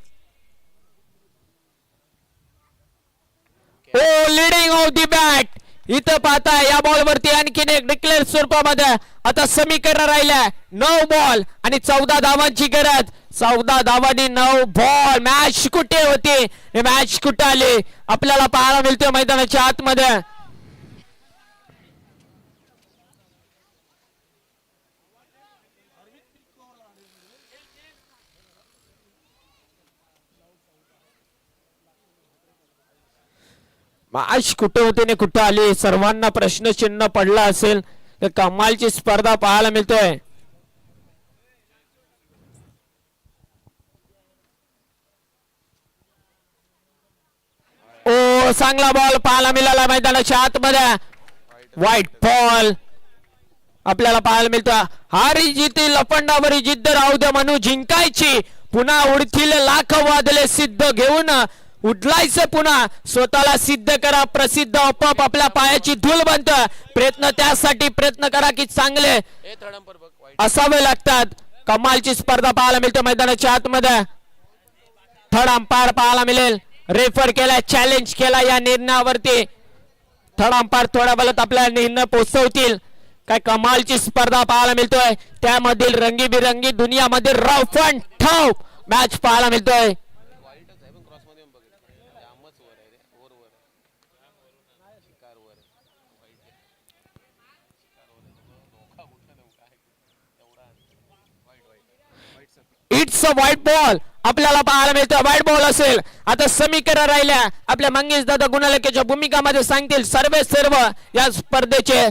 Oh leading off the bat. इथं पाहता या बॉल वरती आणखीन एक डिक्लेअर स्वरूपामध्ये आता समीकरण राहिलंय 9 बॉल आणि 14 धावांची गरज. 14 धावांनी 9 बॉल. मॅच कुठे होती, मॅच कुठे आली आपल्याला पाहायला मिळतोय मैदानाच्या आतमध्ये. मॅच कुठे होते ने कुठे आली सर्वांना प्रश्नचिन्ह पडला असेल. कमालची स्पर्धा पाहायला मिळतोय. ओ चांगला बॉल पाहायला मिळाला मैदानाच्या आतमध्ये. व्हाईट बॉल आपल्याला पाहायला मिळतो. हारी जिती लपंडावरी जिद्द राहू दे म्हणू जिंकायची. पुन्हा उडतील लाख वादले सिद्ध घेऊन उडलायचं पुन्हा. स्वतःला सिद्ध करा प्रसिद्ध आपोआप आपल्या पायाची धूल बनतं. प्रयत्न त्यासाठी प्रयत्न करा की चांगले असावे लागतात. कमालची स्पर्धा पाहायला मिळते मैदानाच्या आतमध्ये. थर्ड अंपायर पाहायला मिळेल. रेफर केला चॅलेंज केला या निर्णयावरती. थर्ड अंपायर थोड्या वेळात आपल्याला निर्णय पोहोचवतील. काय कमालची स्पर्धा पाहायला मिळतोय. त्यामधील रंगीबिरंगी दुनियामध्ये रफ अँड टफ मॅच पाहायला मिळतोय. इट्स अ व्हाईट बॉल आपल्याला पाहायला मिळतं. व्हाईट बॉल असेल. आता समीकरण राहिल्या आपल्या मंगेश दादा गुणालेख्याच्या भूमिकामध्ये सांगतील सर्व या स्पर्धेचे.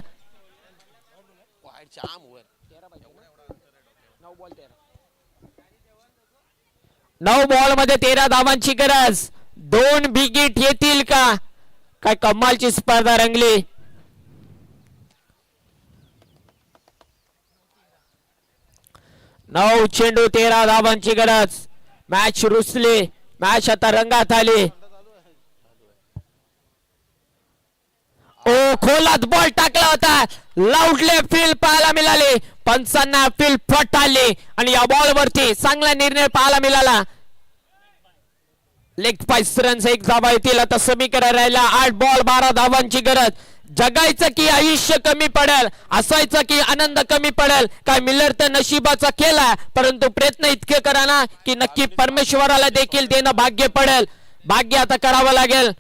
9 बॉल मध्ये 13 धावांची गरज. 2 बिगिट येतील का. काय कमालची स्पर्धा रंगली. नऊ चेंडू 13 धावांची गरज. मॅच रुसली. मॅच आता रंगात आली. ओ खोलात बॉल टाकला होता. लाऊडले फील पाहायला मिळाले. पंचांना फील फट आली आणि या बॉल वरती चांगला निर्णय पाहायला मिळाला. लेग पास रन्स 1 धावा येतील. आता समीकरण राहिला 8 बॉल 12 धावांची गरज. जगायचं की आयुष्य कमी पडेल, असायचं की आनंद कमी पडेल. काय मिलर तर नशिबाचा केला, परंतु प्रयत्न इतके करा ना की नक्की परमेश्वराला देखील देणं भाग्य पडेल. भाग्य आता करावं लागेल.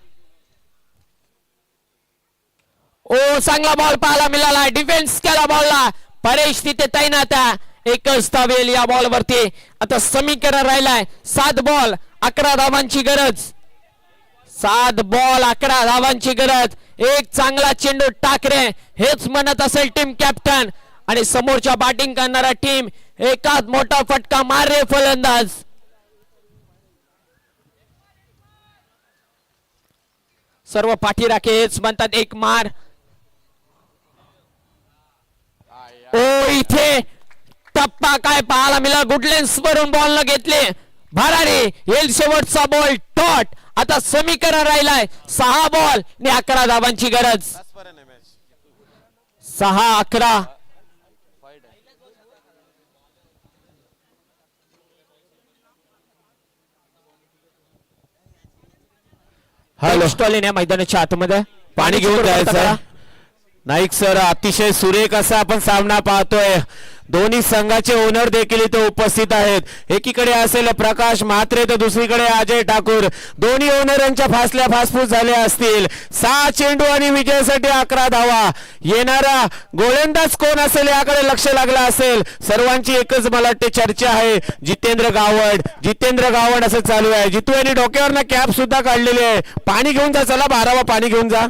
ओ चांगला बॉल पाहायला मिळाला. डिफेन्स केला बॉलला. परेश तिथे तैनात आहे. एकच धावेल या बॉल वरती. आता समीकरण राहिलाय 7 बॉल 11 धावांची गरज. 7 बॉल 11 धावांची गरज. एक चांगला चेंडू टाकरे हेच म्हणत असेल टीम कॅप्टन. आणि समोरच्या बॅटिंग करणारा टीम एकाच मोठा फटका मारे फलंदाज. सर्व पाठीराखे हेच म्हणतात एक मार. ओ इथे टप्पा काय पाहायला मिळाला. गुडलेन्स वरून बॉल न घेतले. भरारी येईल शेवटचा बॉल डॉट. आता समीकरण राहिलाय 6 बॉल आणि 11 धावांची गरज. 6-11. हॅलो मैदानाच्या आतमध्ये पाणी घेऊन जायचं. नाईक सर अतिशय सुरेख असा आपण सामना पाहतोय. दोन्ही संघाचे ओनर देखील इथे उपस्थित आहेत. एकीकडे असेल प्रकाश म्हात्रे तर दुसरीकडे अजय ठाकूर. दोन्ही ओनर यांच्या फासल्या फासफूस झाल्या असतील. 6 चेंडू आणि विजयासाठी 11 धावा. येणारा गोलंदाज कोण असेल याकडे लक्ष लागलं असेल. सर्वांची एकच मला वाटते चर्चा आहे. जितेंद्र गावंड असं चालू आहे. जितू यांनी डोक्यावरनं कॅप सुद्धा काढलेली आहे. पाणी घेऊन जा. चला 12वा पाणी घेऊन जा.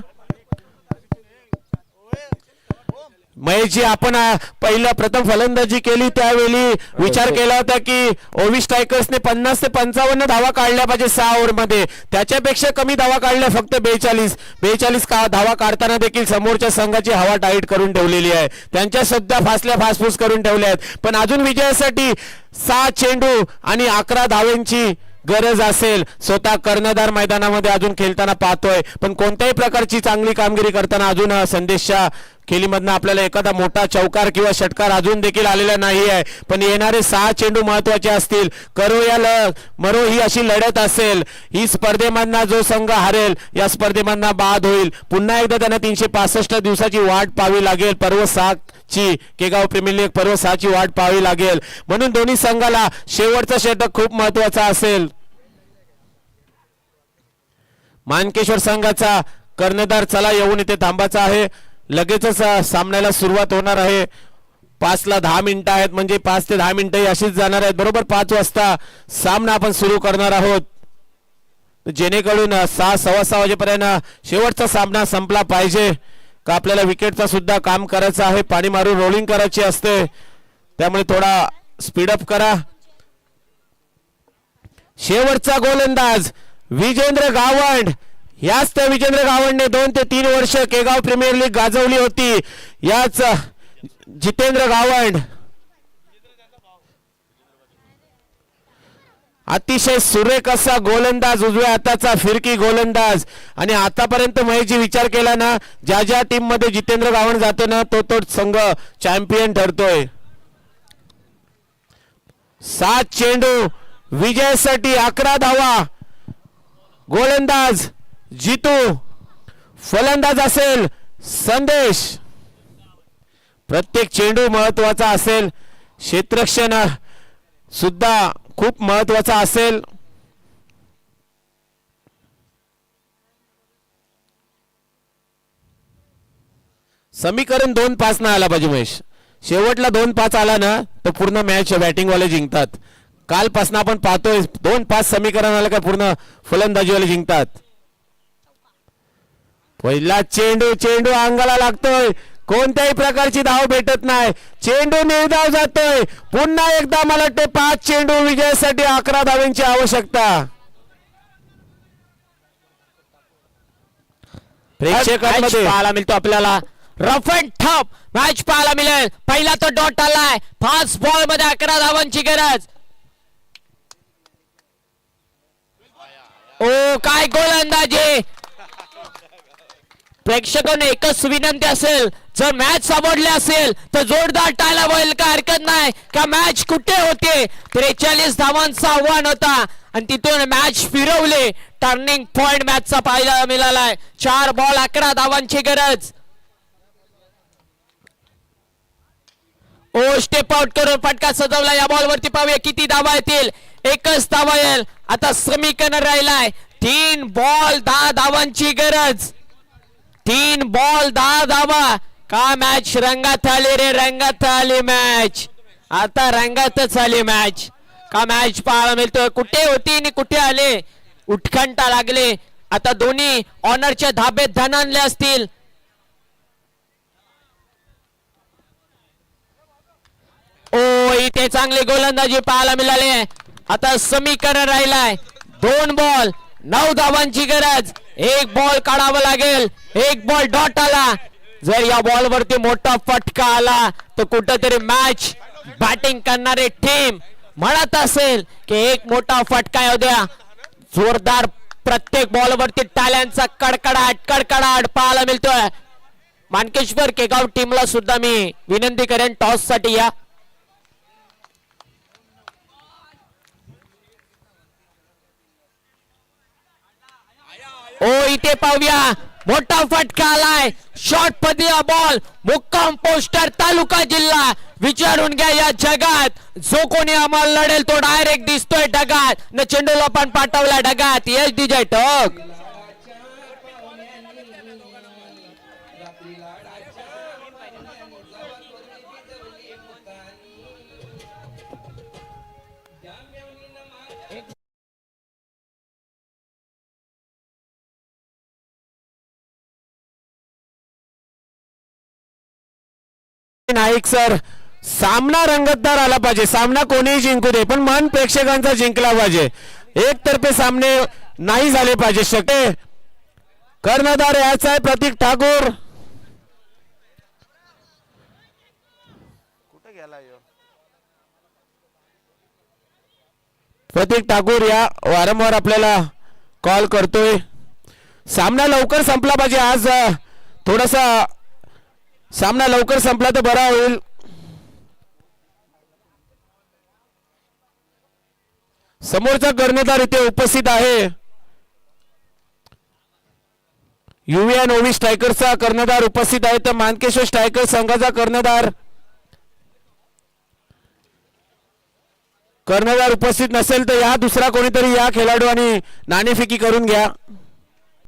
महेशजी आपण पहिला प्रथम फलंदाजी केली त्यावेळी विचार केला होता की ओव्ही स्ट्रायकर्सने 50 ते 55 धावा काढल्या पाहिजे 6 ओव्हरमध्ये. त्याच्यापेक्षा कमी धावा काढल्या फक्त 42 धावा काढताना देखील समोरच्या संघाची हवा टाईट करून ठेवलेली आहे. त्यांच्या सध्या फासल्या फासफूस करून ठेवल्या आहेत. पण अजून विजयासाठी 6 चेंडू आणि 11 धावांची गरज असेल, स्वतः कर्णधार मैदानामध्ये अजून खेळताना पाहतोय, पण कोणत्याही प्रकारची चांगली कामगिरी करताना अजून संदेशच्या खेळीमधनं आपल्याला एखादा मोठा चौकार किंवा षटकार अजून देखील आलेला नाही आहे. पण येणारे 6 चेंडू महत्वाचे असतील. करो या मरो ही अशी लढत असेल. ही स्पर्धेमधना जो संघ हरेल या स्पर्धेमधना बाद होईल. पुन्हा एकदा त्यांना 365 दिवसाची वाट पाहावी लागेल. पर्व 6 ची केगाव प्रीमियर लीग पर्व 6 ची वाट पाहावी लागेल. म्हणून दोन्ही संघाला शेवटचा षटक खूप महत्वाचा असेल. मानकेश्वर संघाचा कर्णधार चला येऊन इथे थांबायचा आहे. लगेचच सामन्याला सुरुवात होणार आहे. 5 ला 10 मिनिटं आहेत, म्हणजे 5 ते 10 मिनिटं अशीच जाणार आहेत. बरोबर 5 वाजता सामना आपण सुरू करणार आहोत, जेणेकरून 6 सव्वा 6 वाजेपर्यंत शेवटचा सामना संपला पाहिजे. का आपल्याला विकेटचा सुद्धा काम करायचं आहे. पाणी मारून रोलिंग करायची असते, त्यामुळे थोडा स्पीडअप करा. शेवटचा गोलंदाज विजेंद्र गावंड. याच त्या विजेंद्र गावंडने 2 ते 3 वर्ष केगाव प्रीमियर लीग गाजवली होती. याच जितेंद्र गावंड अतिशय सुरेख असा गोलंदाज, उजव्या हाताचा फिरकी गोलंदाज. आणि आतापर्यंत महेशजी विचार केला ना, ज्या ज्या टीम मध्ये जितेंद्र गावंड जातो ना, तो संघ चॅम्पियन ठरतोय. 7 चेंडू विजयासाठी 11 धावा. गोलंदाज जितू, फलंदाज असेल संदेश. प्रत्येक चेंडू महत्वाचा असेल. क्षेत्ररक्षण सुद्धा खूप महत्वाचा असेल. समीकरण 2-5 ना आला पाहिजे महेश. शेवटला 2-5 आला ना तर पूर्ण मॅच बॅटिंग वाले जिंकतात. कालपासून आपण पाहतोय 2-5 समीकरण आलं का पूर्ण फलंदाजीवाले जिंकतात. पहिला चेंडू अंगाला लागतोय. कोणत्याही प्रकारची धाव भेटत नाही. चेंडू निर्धाव जातोय. पुन्हा एकदा मला वाटते 5 चेंडू विजयासाठी 11 धावांची आवश्यकता. प्रेक्षकांमध्ये पाहायला मिळतो आपल्याला. रफ अँड टफ मॅच पाहायला मिळेल. पहिला तो डॉट आलाय. 5 बॉल मध्ये 11 धावांची गरज. ओ काय गोलंदाजी. प्रेक्षकांना एकच विनंती असेल, जर मॅच आवडली असेल तर जोरदार टाळ्या वाजवायला काय हरकत नाही. का मॅच कुठे होते. 43 धावांचा आव्हान होता आणि तिथून मॅच फिरवले. टर्निंग पॉइंट मॅचचा पाहायला मिळालाय. 4 बॉल 11 धावांची गरज. ओ स्टेप आउट करून फटका सजवला. या बॉल वरती पाहूया किती धावा येतील. एकच धावा येईल. आता समीकरण राहिलाय 3 बॉल 10 धावांची गरज. 3 बॉल 10 धावा. का मॅच रंगात आली रे, रंगात आली मॅच. आता रंगातच आली मॅच. का मॅच पाहायला मिळतोय. कुठे होती आणि कुठे आले. उत्कंठा लागले. आता दोन्ही ऑनरच्या धाबेत धन आणले असतील. ओ इथे चांगली गोलंदाजी पाहायला मिळाली. आता समीकरण राहिलाय 2 बॉल 9 धावांची गरज. 1 बॉल काढावा लागेल. 1 बॉल डॉट आला. जर या बॉल वरती मोठा फटका आला तर कुठेतरी मॅच बॅटिंग करणारी टीम म्हणत असेल की एक मोठा फटका येऊ द्या. जोरदार प्रत्येक बॉल वरती टाळ्यांचा कडकडाट पाहायला मिळतोय. मानकेश्वर केगाव टीमला सुद्धा मी विनंती करेन टॉस साठी या. ओ इथे पाहूया मोठा फटका आलाय. शॉर्ट पदीला बॉल. मुक्काम पोस्टर तालुका जिल्हा. विचारून घ्या या जगात जो कोणी आम्हाला लढेल तो डायरेक्ट दिसतोय ढगात. न चेंडूला पण पाठवला ढगात. यश दिजय टक. नाईक सर, सामना रंगतदार आला पाहिजे. सामना कोणीही जिंकू दे, पण मन प्रेक्षकांचा जिंकला पाहिजे. एकतर्फे सामने नाही झाले पाहिजे. शक्य कर्णधार याचा आहे प्रतीक ठाकूर. कुठे गेला ह्यो. प्रतीक ठाकूर या वारंवार आपल्याला कॉल करतोय. सामना लवकर संपला पाहिजे आज. थोडासा सामना लवकर संपला तर बरा होईल. समोरचा कर्णधार इथे उपस्थित आहे. युवियन ओवी स्ट्रायकरचा कर्णधार उपस्थित आहे तर मानकेश्वर स्ट्रायकर संघाचा कर्णधार उपस्थित नसेल तर या दुसरा कोणीतरी या खेळाडू आणि नाणेफेकी करून घ्या.